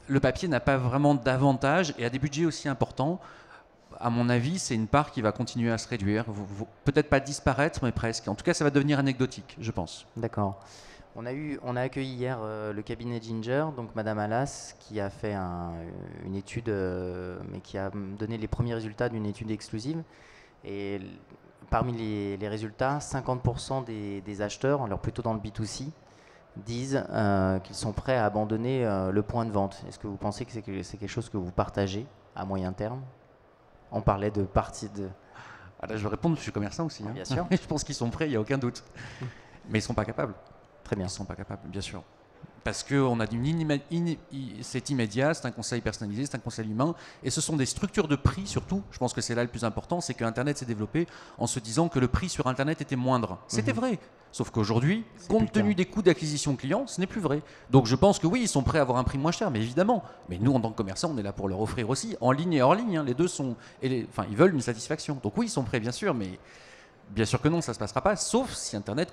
le papier n'a pas vraiment d'avantage et a des budgets aussi importants. À mon avis, c'est une part qui va continuer à se réduire. Peut-être pas disparaître, mais presque. En tout cas, ça va devenir anecdotique, je pense. D'accord. On a accueilli hier le cabinet Ginger, donc Madame Alas, qui a fait une étude, mais qui a donné les premiers résultats d'une étude exclusive. Et parmi les résultats, 50% des acheteurs, alors plutôt dans le B2C, disent qu'ils sont prêts à abandonner le point de vente. Est-ce que vous pensez que c'est quelque chose que vous partagez à moyen terme? On parlait de partie de... Ah là, je vais répondre, je suis commerçant aussi. Bien sûr. Je pense qu'ils sont prêts, il n'y a aucun doute. Mais ils ne sont pas capables. Très bien. Ils ne sont pas capables, bien sûr. Parce qu'on a c'est immédiat, c'est un conseil personnalisé, c'est un conseil humain. Et ce sont des structures de prix surtout. Je pense que c'est là le plus important, c'est qu'Internet s'est développé en se disant que le prix sur Internet était moindre. C'était vrai. Sauf qu'aujourd'hui, compte tenu des coûts d'acquisition client, ce n'est plus vrai. Donc je pense que oui, ils sont prêts à avoir un prix moins cher, mais évidemment. Mais nous, en tant que commerçants, on est là pour leur offrir aussi, en ligne et hors ligne. Les deux sont... ils veulent une satisfaction. Donc oui, ils sont prêts, bien sûr, mais... Bien sûr que non, ça ne se passera pas, sauf si Internet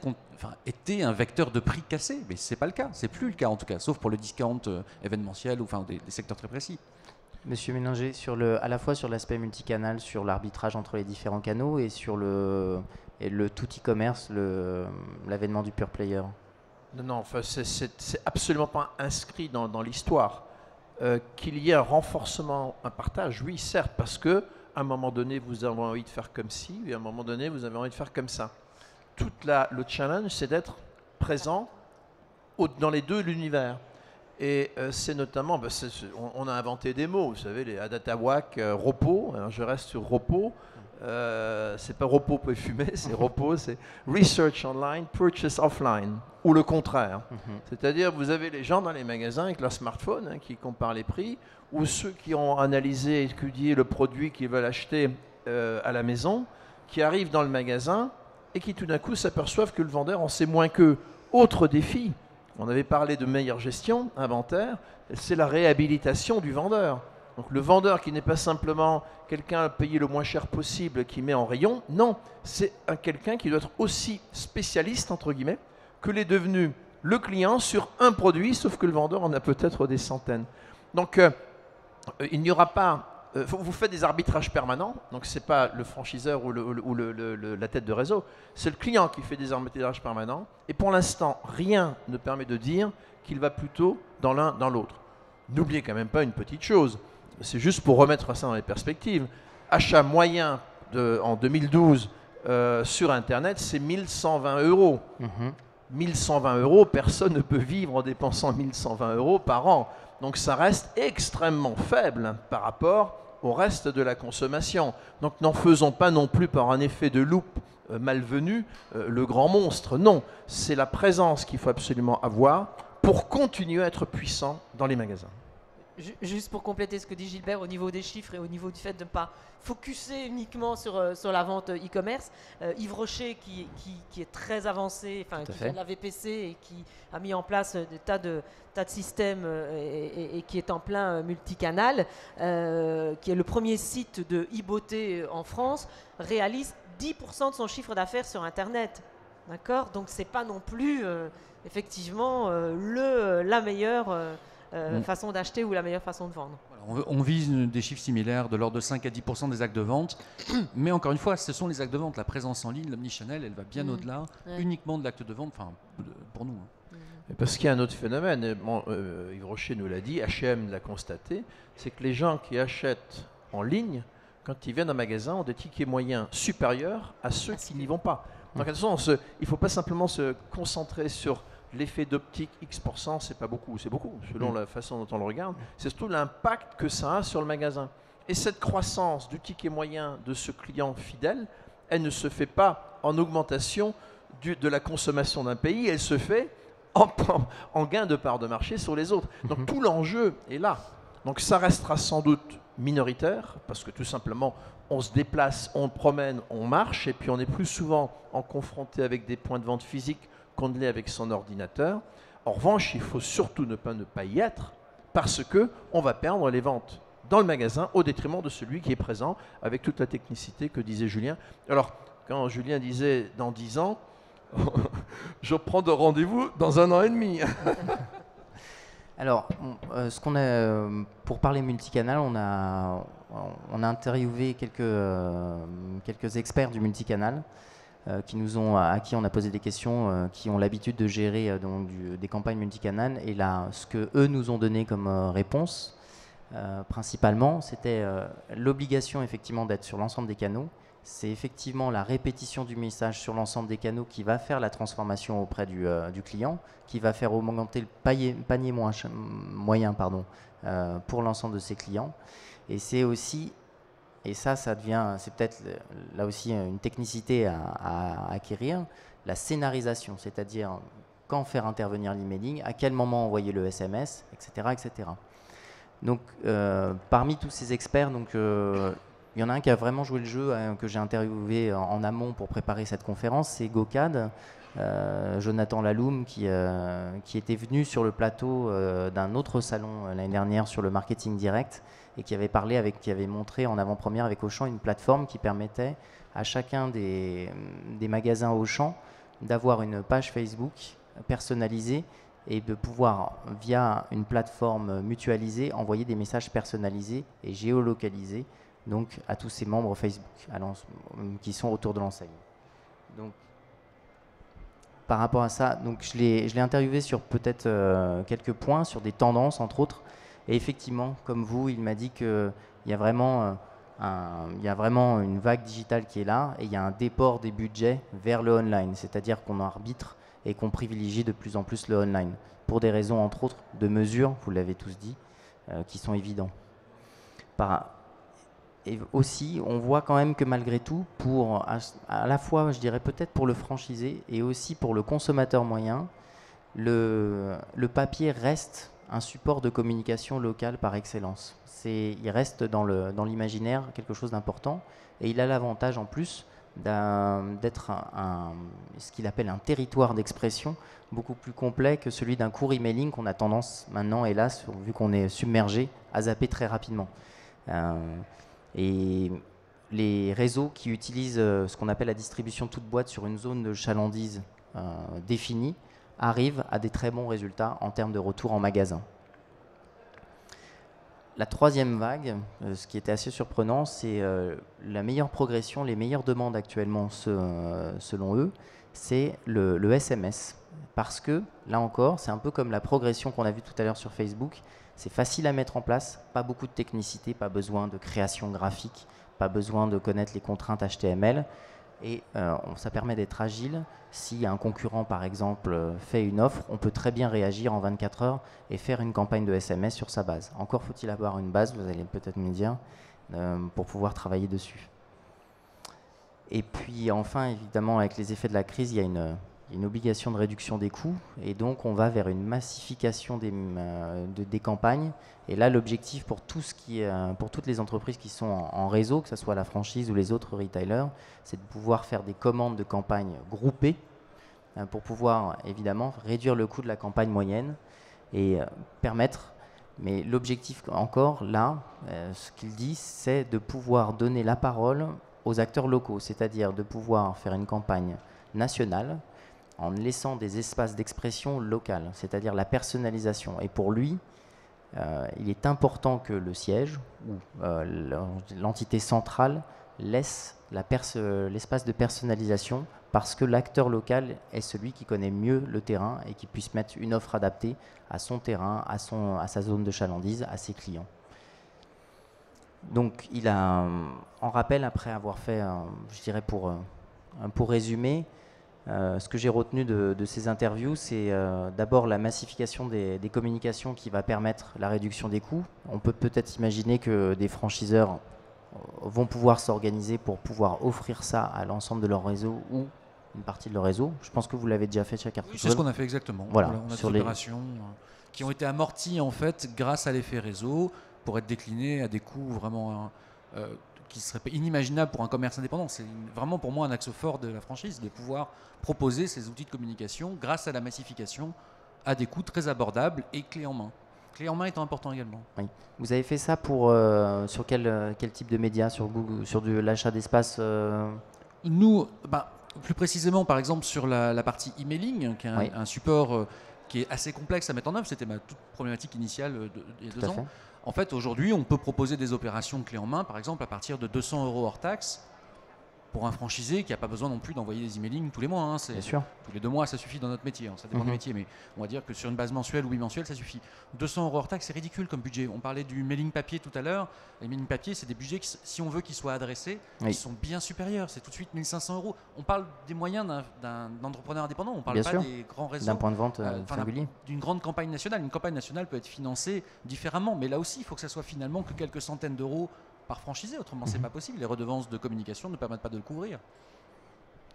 était un vecteur de prix cassé. Mais ce n'est pas le cas, c'est plus le cas en tout cas, sauf pour le discount événementiel ou des secteurs très précis. Monsieur Méninger, à la fois sur l'aspect multicanal, sur l'arbitrage entre les différents canaux et sur le tout e-commerce, l'avènement du pure player. Non, c'est absolument pas inscrit dans l'histoire. Qu'il y ait un renforcement, un partage, oui, certes, parce que à un moment donné, vous avez envie de faire comme ci, et à un moment donné, vous avez envie de faire comme ça. Le challenge, c'est d'être présent dans les deux l'univers. Et c'est notamment, on a inventé des mots, vous savez, les Adatawak, Ropo, alors je reste sur Ropo, c'est pas repos peut fumer, c'est repos, c'est research online, purchase offline, ou le contraire. C'est-à-dire, vous avez les gens dans les magasins avec leur smartphone qui comparent les prix, ou ceux qui ont analysé et étudié le produit qu'ils veulent acheter à la maison, qui arrivent dans le magasin et qui tout d'un coup s'aperçoivent que le vendeur en sait moins qu'eux. Autre défi, on avait parlé de meilleure gestion, inventaire, c'est la réhabilitation du vendeur. Donc le vendeur qui n'est pas simplement quelqu'un payé le moins cher possible qui met en rayon, non, c'est quelqu'un qui doit être aussi spécialiste, entre guillemets, que l'est devenu le client sur un produit, sauf que le vendeur en a peut-être des centaines. Donc il n'y aura pas... vous faites des arbitrages permanents, donc ce n'est pas le franchiseur ou la tête de réseau, c'est le client qui fait des arbitrages permanents, et pour l'instant, rien ne permet de dire qu'il va plutôt dans l'un dans l'autre. N'oubliez quand même pas une petite chose, c'est juste pour remettre ça dans les perspectives. Achat moyen en 2012 sur Internet, c'est 1120 €. 1120 €, personne ne peut vivre en dépensant 1120 € par an. Donc ça reste extrêmement faible par rapport au reste de la consommation. Donc n'en faisons pas non plus par un effet de loupe malvenu le grand monstre. Non, c'est la présence qu'il faut absolument avoir pour continuer à être puissant dans les magasins. Juste pour compléter ce que dit Gilbert au niveau des chiffres et au niveau du fait de ne pas focuser uniquement sur la vente e-commerce, Yves Rocher qui est très avancé, qui fait de la VPC et qui a mis en place des tas de systèmes et qui est en plein multicanal, qui est le premier site de e-beauté en France, réalise 10% de son chiffre d'affaires sur Internet. D'accord ? Donc c'est pas non plus effectivement la meilleure... façon d'acheter ou la meilleure façon de vendre. Voilà, on vise des chiffres similaires de l'ordre de 5 à 10% des actes de vente, mais encore une fois, ce sont les actes de vente. La présence en ligne, l'omnichannel, elle va bien au-delà uniquement de l'acte de vente, pour nous. Parce qu'il y a un autre phénomène, bon, Yves Rocher nous l'a dit, H&M l'a constaté, c'est que les gens qui achètent en ligne, quand ils viennent en magasin, ont des tickets moyens supérieurs à ceux qui n'y vont pas. Donc attention, il ne faut pas simplement se concentrer sur l'effet d'optique X%, c'est pas beaucoup, c'est beaucoup, selon la façon dont on le regarde. C'est surtout l'impact que ça a sur le magasin. Et cette croissance du ticket moyen de ce client fidèle, elle ne se fait pas en augmentation de la consommation d'un pays, elle se fait en gain de part de marché sur les autres. Donc tout l'enjeu est là. Donc ça restera sans doute minoritaire, parce que tout simplement, on se déplace, on promène, on marche, et puis on est plus souvent en confronté avec des points de vente physiques qu'on ne l'est avec son ordinateur. En revanche, il faut surtout ne pas y être, parce qu'on va perdre les ventes dans le magasin au détriment de celui qui est présent, avec toute la technicité que disait Julien. Alors, quand Julien disait dans 10 ans, je prends de rendez-vous dans 1 an et demi. Alors, pour parler multicanal, on a interviewé quelques experts du multicanal à qui on a posé des questions, qui ont l'habitude de gérer des campagnes multicanal. Et là, ce que eux nous ont donné comme réponse, principalement, c'était l'obligation effectivement d'être sur l'ensemble des canaux. C'est effectivement la répétition du message sur l'ensemble des canaux qui va faire la transformation auprès du client, qui va faire augmenter le panier moyen pour l'ensemble de ses clients. Et c'est aussi, et ça devient, c'est peut-être là aussi une technicité à acquérir, la scénarisation, c'est-à-dire quand faire intervenir l'emailing, à quel moment envoyer le SMS, etc. etc. Donc, parmi tous ces experts, il y en a un qui a vraiment joué le jeu, que j'ai interviewé en amont pour préparer cette conférence, c'est GoCAD, Jonathan Laloum, qui était venu sur le plateau d'un autre salon l'année dernière sur le marketing direct, et qui avait montré en avant-première avec Auchan une plateforme qui permettait à chacun des magasins Auchan d'avoir une page Facebook personnalisée et de pouvoir, via une plateforme mutualisée, envoyer des messages personnalisés et géolocalisés donc à tous ces membres Facebook qui sont autour de l'enseigne. Donc, par rapport à ça, donc je l'ai interviewé sur peut-être quelques points, sur des tendances entre autres. Et effectivement, comme vous, il m'a dit qu'il y a vraiment une vague digitale qui est là et il y a un déport des budgets vers le online, c'est-à-dire qu'on arbitre et qu'on privilégie de plus en plus le online pour des raisons entre autres de mesures, vous l'avez tous dit, qui sont évidents. et aussi, on voit quand même que malgré tout, à la fois, je dirais peut-être pour le franchisé et aussi pour le consommateur moyen, le papier reste un support de communication locale par excellence. Il reste dans l'imaginaire quelque chose d'important et il a l'avantage en plus d'être ce qu'il appelle un territoire d'expression beaucoup plus complet que celui d'un court emailing qu'on a tendance maintenant, hélas, vu qu'on est submergé, à zapper très rapidement. Et les réseaux qui utilisent ce qu'on appelle la distribution toute boîte sur une zone de chalandise définie arrivent à des très bons résultats en termes de retour en magasin. La troisième vague, ce qui était assez surprenant, c'est la meilleure progression, les meilleures demandes actuellement selon eux, c'est le SMS. Parce que, là encore, c'est un peu comme la progression qu'on a vue tout à l'heure sur Facebook, c'est facile à mettre en place, pas beaucoup de technicité, pas besoin de création graphique, pas besoin de connaître les contraintes HTML, et ça permet d'être agile. Si un concurrent, par exemple, fait une offre, on peut très bien réagir en 24 heures et faire une campagne de SMS sur sa base. Encore faut-il avoir une base, vous allez peut-être me dire, pour pouvoir travailler dessus. Et puis enfin, évidemment, avec les effets de la crise, il y a une obligation de réduction des coûts, et donc on va vers une massification des campagnes. Et là, l'objectif pour toutes les entreprises qui sont en réseau, que ce soit la franchise ou les autres retailers, c'est de pouvoir faire des commandes de campagnes groupées pour pouvoir évidemment réduire le coût de la campagne moyenne et permettre. Mais l'objectif encore là, ce qu'il dit, c'est de pouvoir donner la parole aux acteurs locaux, c'est-à-dire de pouvoir faire une campagne nationale en laissant des espaces d'expression locale, c'est-à-dire la personnalisation. Et pour lui, il est important que le siège ou l'entité centrale laisse l'espace de personnalisation, parce que l'acteur local est celui qui connaît mieux le terrain et qui puisse mettre une offre adaptée à son terrain, à sa zone de chalandise, à ses clients. Donc il a, en rappel, après avoir fait, je dirais pour résumer, ce que j'ai retenu de ces interviews, c'est d'abord la massification des communications qui va permettre la réduction des coûts. On peut peut-être imaginer que des franchiseurs vont pouvoir s'organiser pour pouvoir offrir ça à l'ensemble de leur réseau ou une partie de leur réseau. Je pense que vous l'avez déjà fait, chacun. Oui, c'est ce qu'on a fait exactement. Voilà, on a sur des opérations qui ont été amorties en fait grâce à l'effet réseau pour être déclinées à des coûts vraiment qui serait inimaginable pour un commerce indépendant. C'est vraiment pour moi un axe fort de la franchise, de pouvoir proposer ces outils de communication grâce à la massification à des coûts très abordables et clés en main. Clés en main étant important également. Oui. Vous avez fait ça sur quel type de médias? Sur Google, sur l'achat d'espace Nous, plus précisément par exemple sur la partie emailing, qui est un support qui est assez complexe à mettre en œuvre. C'était ma toute problématique initiale il y a 2 ans. En fait, aujourd'hui, on peut proposer des opérations clés en main, par exemple, à partir de 200 € hors taxe, pour un franchisé qui n'a pas besoin non plus d'envoyer des emailings tous les mois. Hein. Bien sûr. Tous les 2 mois, ça suffit dans notre métier. Hein. Ça dépend du métier, mais on va dire que sur une base mensuelle ou bimensuelle, ça suffit. 200 € hors taxe, c'est ridicule comme budget. On parlait du mailing papier tout à l'heure. Les mailing papier, c'est des budgets qui, si on veut qu'ils soient adressés, ils sont bien supérieurs. C'est tout de suite 1 500 €. On parle des moyens d'un entrepreneur indépendant. On ne parle pas des grands réseaux. D'un point de vente singulier. D'une grande campagne nationale. Une campagne nationale peut être financée différemment. Mais là aussi, il faut que ça soit finalement que quelques centaines d'euros par franchisé. Autrement, c'est pas possible. Les redevances de communication ne permettent pas de le couvrir.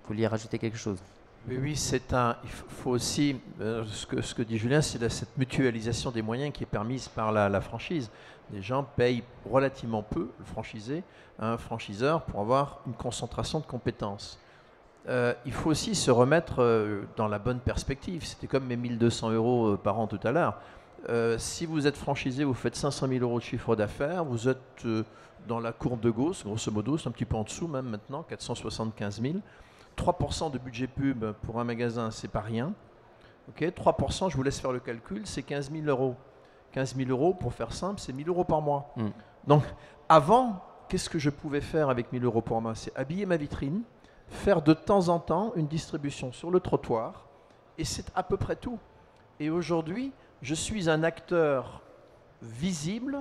Vous vouliez rajouter quelque chose? Oui, il faut aussi, ce que dit Julien, c'est cette mutualisation des moyens qui est permise par la franchise. Les gens payent relativement peu, le franchisé, à un franchiseur pour avoir une concentration de compétences. Il faut aussi se remettre dans la bonne perspective. C'était comme mes 1 200 € par an tout à l'heure. Si vous êtes franchisé, vous faites 500 000 € de chiffre d'affaires, vous êtes dans la courbe de Gauss, grosso modo, c'est un petit peu en dessous même maintenant, 475 000. 3% de budget pub pour un magasin, c'est pas rien. Okay, 3%, je vous laisse faire le calcul, c'est 15 000 €. 15 000 €, pour faire simple, c'est 1 000 € par mois. Donc, avant, qu'est-ce que je pouvais faire avec 1 000 € par mois? C'est habiller ma vitrine, faire de temps en temps une distribution sur le trottoir, et c'est à peu près tout. Et aujourd'hui, je suis un acteur visible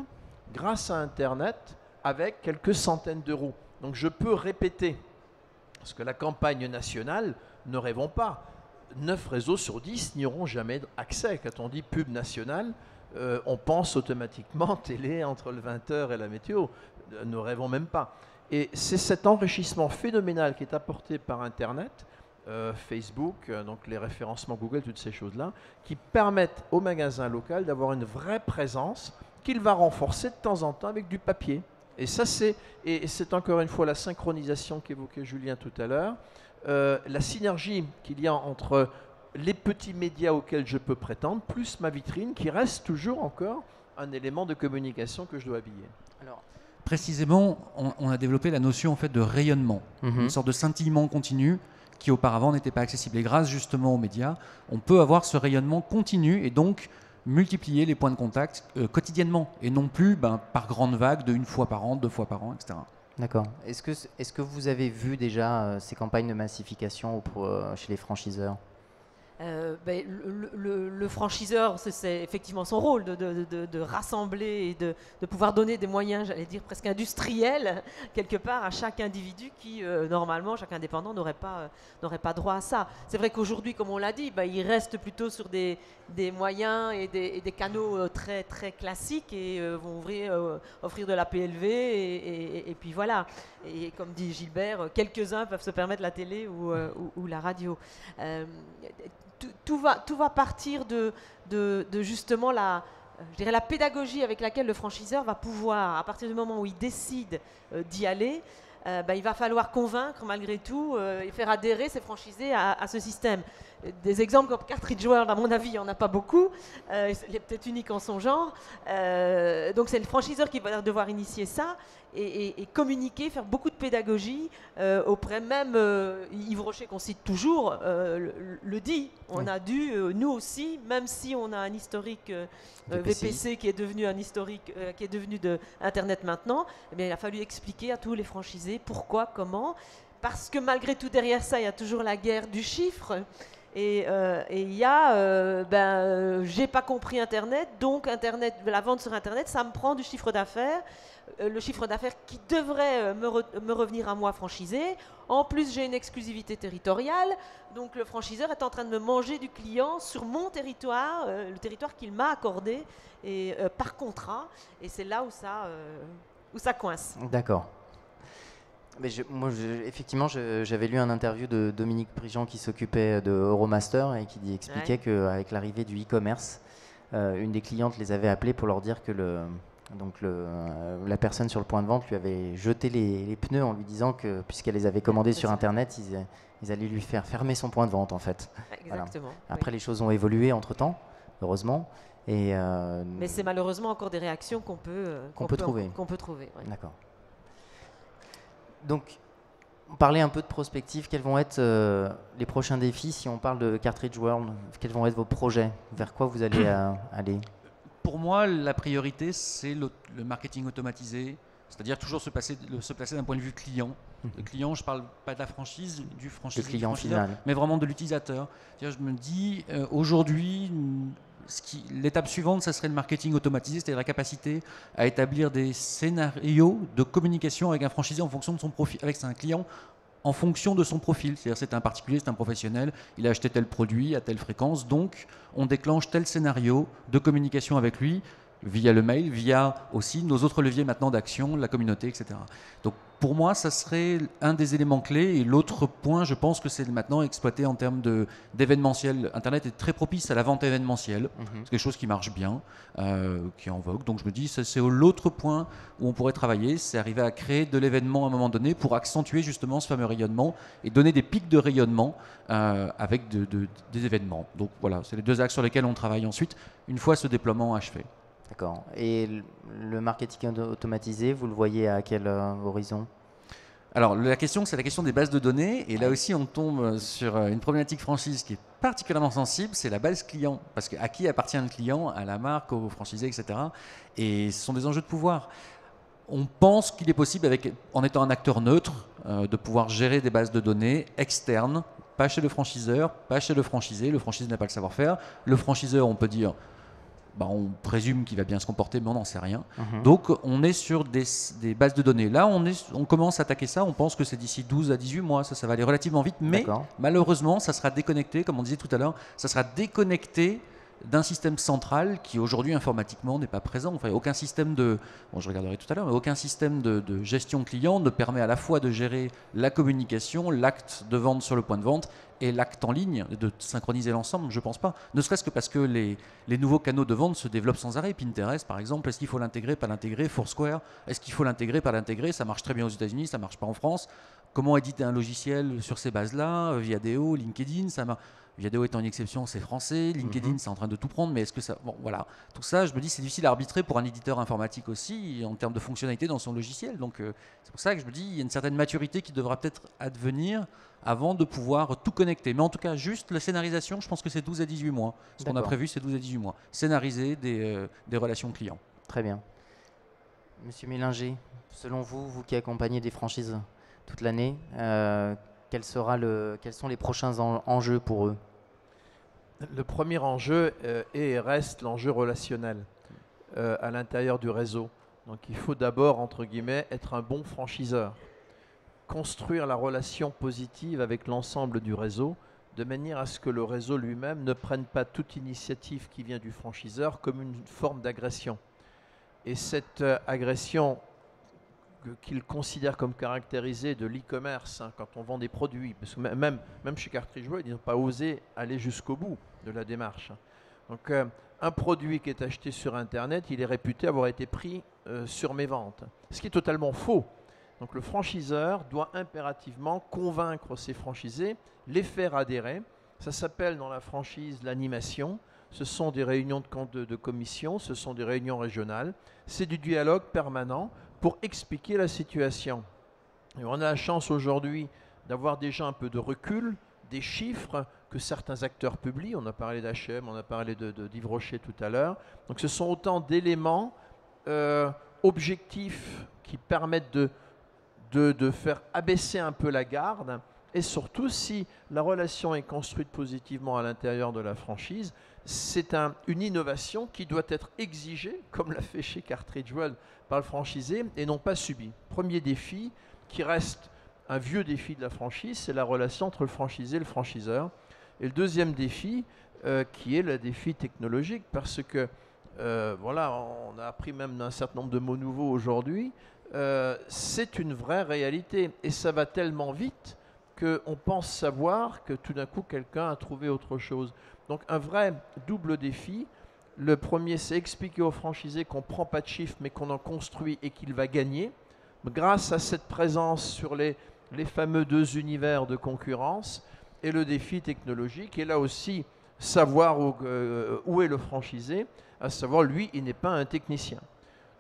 grâce à Internet avec quelques centaines d'euros. Donc, je peux répéter. Parce que la campagne nationale, ne rêvons pas, 9 réseaux sur 10 n'y auront jamais accès. Quand on dit pub nationale, on pense automatiquement télé entre le 20h et la météo. Ne rêvons même pas. Et c'est cet enrichissement phénoménal qui est apporté par Internet, Facebook, donc les référencements Google, toutes ces choses-là, qui permettent au magasin local d'avoir une vraie présence qu'il va renforcer de temps en temps avec du papier. Et ça, c'est encore une fois la synchronisation qu'évoquait Julien tout à l'heure, la synergie qu'il y a entre les petits médias auxquels je peux prétendre, plus ma vitrine, qui reste toujours encore un élément de communication que je dois habiller. Alors, Précisément, on a développé la notion en fait de rayonnement, une sorte de scintillement continu qui auparavant n'était pas accessible. Et grâce justement aux médias, on peut avoir ce rayonnement continu et donc multiplier les points de contact quotidiennement et non plus par grandes vagues de 1 fois par an, 2 fois par an, etc. d'accord. Est-ce que vous avez vu déjà ces campagnes de massification chez les franchiseurs? Le franchiseur, c'est effectivement son rôle de rassembler et de pouvoir donner des moyens, j'allais dire presque industriels, quelque part, à chaque individu qui, normalement, chaque indépendant n'aurait pas droit à ça. C'est vrai qu'aujourd'hui, comme on l'a dit, il reste plutôt sur des moyens et des canaux très, très classiques et vont offrir de la PLV et puis voilà. Et comme dit Gilbert, quelques-uns peuvent se permettre la télé ou la radio. Tout va partir de justement je dirais la pédagogie avec laquelle le franchiseur va pouvoir, à partir du moment où il décide d'y aller, il va falloir convaincre malgré tout et faire adhérer ses franchisés à ce système. Des exemples comme Cartridge World, à mon avis, il n'y en a pas beaucoup. Il est peut-être unique en son genre. Donc c'est le franchiseur qui va devoir initier ça et communiquer, faire beaucoup de pédagogie auprès même Yves Rocher, qu'on cite toujours, le dit. On a dû, nous aussi, même si on a un historique VPC qui est devenu un historique, qui est devenu de Internet maintenant, eh bien, il a fallu expliquer à tous les franchisés pourquoi, comment. Parce que malgré tout, derrière ça, il y a toujours la guerre du chiffre. Et il y a, j'ai pas compris Internet, donc Internet, la vente sur Internet, ça me prend du chiffre d'affaires, le chiffre d'affaires qui devrait me revenir à moi franchisé. En plus, j'ai une exclusivité territoriale, donc le franchiseur est en train de me manger du client sur mon territoire, le territoire qu'il m'a accordé et par contrat, et c'est là où ça coince. D'accord. Mais effectivement, j'avais lu un interview de Dominique Prigent qui s'occupait de Euromaster et qui expliquait qu'avec l'arrivée du e-commerce, une des clientes les avait appelés pour leur dire que la personne sur le point de vente lui avait jeté les pneus en lui disant que, puisqu'elle les avait commandés sur Internet, ils allaient lui faire fermer son point de vente en fait. Exactement. Voilà. Après, les choses ont évolué entre-temps, heureusement. Mais c'est malheureusement encore des réactions qu'on peut trouver. Ouais. D'accord. Donc, on parlait un peu de prospective. Quels vont être les prochains défis si on parle de Cartridge World? Quels vont être vos projets? Vers quoi vous allez aller? Pour moi, la priorité, c'est le marketing automatisé, c'est-à-dire toujours se placer d'un point de vue client. Le client, je ne parle pas de la franchise, du franchiseur, le client final, mais vraiment de l'utilisateur. Je me dis, aujourd'hui, l'étape suivante, ça serait le marketing automatisé, c'est-à-dire la capacité à établir des scénarios de communication avec un franchisé en fonction de son profil, avec un client en fonction de son profil. C'est-à-dire c'est un particulier, c'est un professionnel, il a acheté tel produit à telle fréquence, donc on déclenche tel scénario de communication avec lui via le mail, via aussi nos autres leviers maintenant d'action, la communauté, etc. Donc pour moi, ça serait un des éléments clés. Et l'autre point, je pense que c'est maintenant exploité en termes d'événementiel. Internet est très propice à la vente événementielle. C'est quelque chose qui marche bien, qui est en vogue. Donc je me dis, c'est l'autre point où on pourrait travailler, c'est arriver à créer de l'événement à un moment donné pour accentuer justement ce fameux rayonnement et donner des pics de rayonnement avec des événements. Donc voilà, c'est les deux axes sur lesquels on travaille ensuite, une fois ce déploiement achevé. D'accord. Et le marketing automatisé, vous le voyez à quel horizon? Alors, la question, c'est la question des bases de données. Et là aussi, on tombe sur une problématique franchise qui est particulièrement sensible, c'est la base client. Parce qu'à qui appartient le client? À la marque, au franchisé, etc. Et ce sont des enjeux de pouvoir. On pense qu'il est possible, en étant un acteur neutre, de pouvoir gérer des bases de données externes, pas chez le franchiseur, pas chez le franchisé. Le franchisé n'a pas le savoir-faire. Le franchiseur, on peut dire... on présume qu'il va bien se comporter, mais on n'en sait rien. Donc, on est sur des bases de données. Là, on commence à attaquer ça. On pense que c'est d'ici 12 à 18 mois. Ça va aller relativement vite. Mais malheureusement, ça sera déconnecté, comme on disait tout à l'heure, ça sera déconnecté d'un système central qui aujourd'hui informatiquement n'est pas présent. Enfin, aucun système de, bon, je regarderai tout à l'heure, mais aucun système de gestion client ne permet à la fois de gérer la communication, l'acte de vente sur le point de vente et l'acte en ligne, de synchroniser l'ensemble. Je pense pas. Ne serait-ce que parce que les nouveaux canaux de vente se développent sans arrêt. Pinterest, par exemple, est-ce qu'il faut l'intégrer, pas l'intégrer? Foursquare, est-ce qu'il faut l'intégrer, pas l'intégrer? Ça marche très bien aux États-Unis, ça marche pas en France. Comment éditer un logiciel sur ces bases-là? Viadeo, LinkedIn, ça marche. Viadeo étant une exception, c'est français. LinkedIn, c'est en train de tout prendre, mais est-ce que ça... Bon, voilà. Tout ça, je me dis, c'est difficile à arbitrer pour un éditeur informatique aussi, en termes de fonctionnalité dans son logiciel. Donc, c'est pour ça que je me dis, il y a une certaine maturité qui devra peut-être advenir avant de pouvoir tout connecter. Mais en tout cas, juste la scénarisation, je pense que c'est 12 à 18 mois. Ce qu'on a prévu, c'est 12 à 18 mois. Scénariser des relations clients. Très bien. Monsieur Mélinger, selon vous, vous qui accompagnez des franchises toute l'année, quels sont les prochains enjeux pour eux? Le premier enjeu est et reste l'enjeu relationnel à l'intérieur du réseau. Donc il faut d'abord, entre guillemets, être un bon franchiseur. Construire la relation positive avec l'ensemble du réseau, de manière à ce que le réseau lui-même ne prenne pas toute initiative qui vient du franchiseur comme une forme d'agression. Et cette agression qu'il considère comme caractérisée de l'e-commerce, quand on vend des produits, parce que même chez Cartridge World, ils n'ont pas osé aller jusqu'au bout de la démarche. Donc un produit qui est acheté sur Internet, il est réputé avoir été pris sur mes ventes, ce qui est totalement faux. Donc le franchiseur doit impérativement convaincre ses franchisés, les faire adhérer. Ça s'appelle dans la franchise l'animation. Ce sont des réunions de commission, ce sont des réunions régionales. C'est du dialogue permanent pour expliquer la situation. Et on a la chance aujourd'hui d'avoir déjà un peu de recul, des chiffres que certains acteurs publient. On a parlé d'H&M, on a parlé d'Yves Rocher tout à l'heure. Donc ce sont autant d'éléments objectifs qui permettent de faire abaisser un peu la garde. Et surtout, si la relation est construite positivement à l'intérieur de la franchise, c'est une innovation qui doit être exigée, comme l'a fait chez Cartridge World, par le franchisé, et non pas subie. Premier défi, qui reste un vieux défi de la franchise, c'est la relation entre le franchisé et le franchiseur. Et le deuxième défi, qui est le défi technologique, parce que, voilà, on a appris même un certain nombre de mots nouveaux aujourd'hui, c'est une vraie réalité. Et ça va tellement vite qu'on pense savoir que tout d'un coup, quelqu'un a trouvé autre chose. Donc un vrai double défi. Le premier, c'est expliquer aux franchisés qu'on ne prend pas de chiffres, mais qu'on en construit et qu'il va gagner. Grâce à cette présence sur les fameux deux univers de concurrence et le défi technologique. Et là aussi, savoir où est le franchisé, à savoir, lui, il n'est pas un technicien.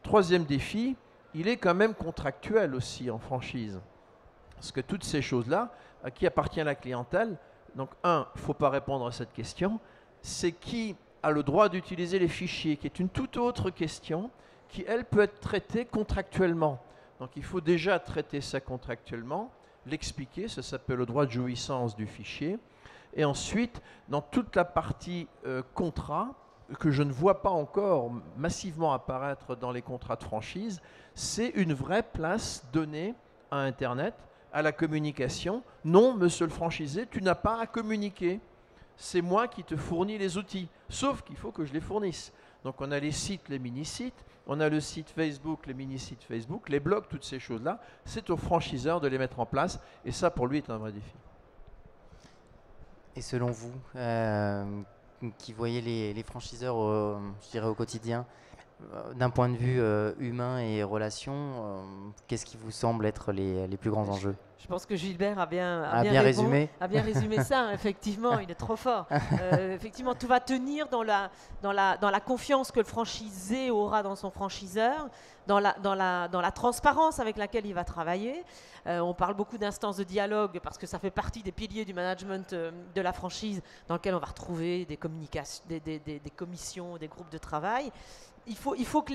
Troisième défi, il est quand même contractuel aussi en franchise. Parce que toutes ces choses-là, à qui appartient la clientèle? Donc, il ne faut pas répondre à cette question. C'est qui a le droit d'utiliser les fichiers, qui est une toute autre question, qui, elle, peut être traitée contractuellement. Donc, il faut déjà traiter ça contractuellement, l'expliquer, ça s'appelle le droit de jouissance du fichier. Et ensuite, dans toute la partie contrat, que je ne vois pas encore massivement apparaître dans les contrats de franchise, c'est une vraie place donnée à Internet, à la communication. Non, monsieur le franchisé, tu n'as pas à communiquer. C'est moi qui te fournis les outils, sauf qu'il faut que je les fournisse. Donc on a les sites, les mini-sites, on a le site Facebook, les mini-sites Facebook, les blogs, toutes ces choses-là. C'est au franchiseur de les mettre en place, et ça pour lui est un vrai défi. Et selon vous, qui voyez les franchiseurs, je dirais au quotidien, d'un point de vue humain et relation, qu'est-ce qui vous semble être les plus grands enjeux? Je pense que Gilbert a bien résumé ça, effectivement, il est trop fort. Effectivement, tout va tenir dans la confiance que le franchisé aura dans son franchiseur, dans la transparence avec laquelle il va travailler. On parle beaucoup d'instances de dialogue parce que ça fait partie des piliers du management de la franchise, dans lequel on va retrouver des communications, des commissions, des groupes de travail. Il faut que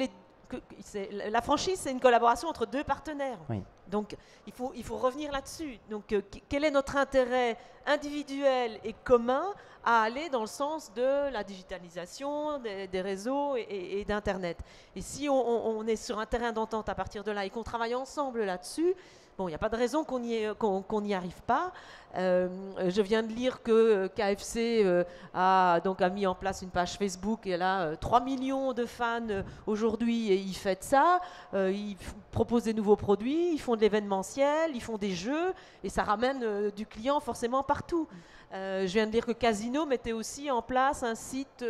la franchise, c'est une collaboration entre deux partenaires. Oui. Donc, il faut revenir là-dessus. Donc, quel est notre intérêt individuel et commun à aller dans le sens de la digitalisation des réseaux et d'Internet? Et si on est sur un terrain d'entente à partir de là et qu'on travaille ensemble là-dessus, Bon, il n'y a pas de raison qu'on n'y arrive pas. Je viens de lire que KFC a mis en place une page Facebook et elle a 3 millions de fans aujourd'hui et ils fêtent ça. Ils proposent des nouveaux produits, ils font de l'événementiel, ils font des jeux et ça ramène du client forcément partout. Je viens de dire que Casino mettait aussi en place un site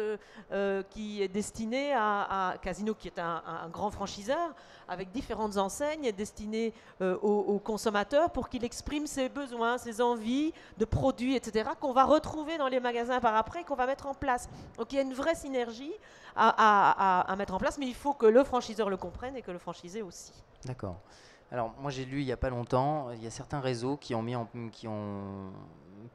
qui est destiné à Casino, qui est un grand franchiseur, avec différentes enseignes destinées aux consommateurs pour qu'il exprime ses besoins, ses envies de produits, etc., qu'on va retrouver dans les magasins par après, qu'on va mettre en place. Donc il y a une vraie synergie à mettre en place, mais il faut que le franchiseur le comprenne et que le franchisé aussi. D'accord. Alors moi j'ai lu il n'y a pas longtemps, il y a certains réseaux qui ont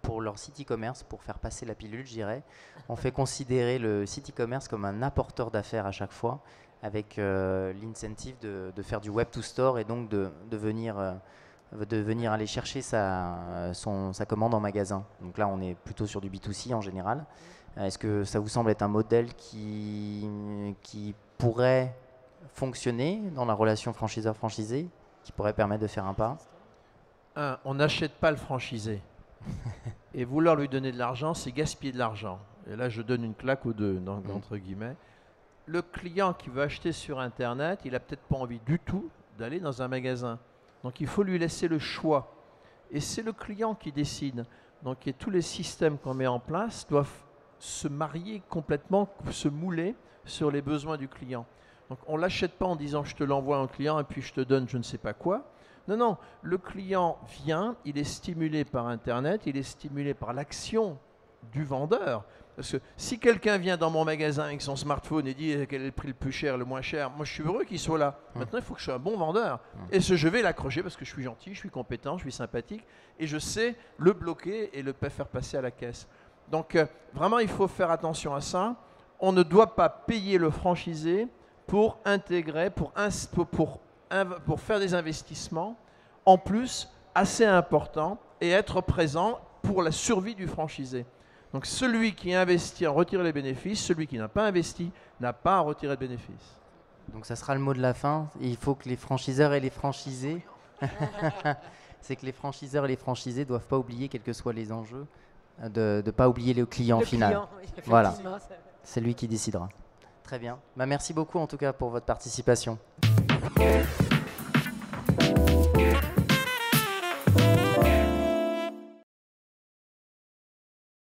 pour leur site e-commerce, pour faire passer la pilule, je dirais, on fait considérer le site e-commerce comme un apporteur d'affaires à chaque fois, avec l'incentive de faire du web to store et donc de venir aller chercher sa commande en magasin. Donc là, on est plutôt sur du B2C en général. Est-ce que ça vous semble être un modèle qui pourrait fonctionner dans la relation franchiseur-franchisé, qui pourrait permettre de faire un pas? On n'achète pas le franchisé. Et vouloir lui donner de l'argent, c'est gaspiller de l'argent. Et là, je donne une claque aux deux, entre guillemets. Le client qui veut acheter sur Internet, il n'a peut-être pas envie du tout d'aller dans un magasin. Donc, il faut lui laisser le choix. Et c'est le client qui décide. Donc, tous les systèmes qu'on met en place doivent se marier complètement, se mouler sur les besoins du client. Donc, on ne l'achète pas en disant « je te l'envoie à un client et puis je te donne je ne sais pas quoi ». Non, non, le client vient, il est stimulé par Internet, il est stimulé par l'action du vendeur. Parce que si quelqu'un vient dans mon magasin avec son smartphone et dit quel est le prix le plus cher, le moins cher, moi je suis heureux qu'il soit là. Maintenant, il faut que je sois un bon vendeur. Et je vais l'accrocher parce que je suis gentil, je suis compétent, je suis sympathique et je sais le bloquer et le faire passer à la caisse. Donc, vraiment, il faut faire attention à ça. On ne doit pas payer le franchisé pour intégrer, pour faire des investissements, en plus, assez importants, et être présent pour la survie du franchisé. Donc celui qui investit en retire les bénéfices, celui qui n'a pas investi n'a pas à retirer de bénéfices. Donc ça sera le mot de la fin. Il faut que les franchiseurs et les franchisés, c'est que les franchiseurs et les franchisés ne doivent pas oublier, quels que soient les enjeux, de ne pas oublier le client final. Voilà, c'est lui qui décidera. Très bien. Merci beaucoup en tout cas pour votre participation.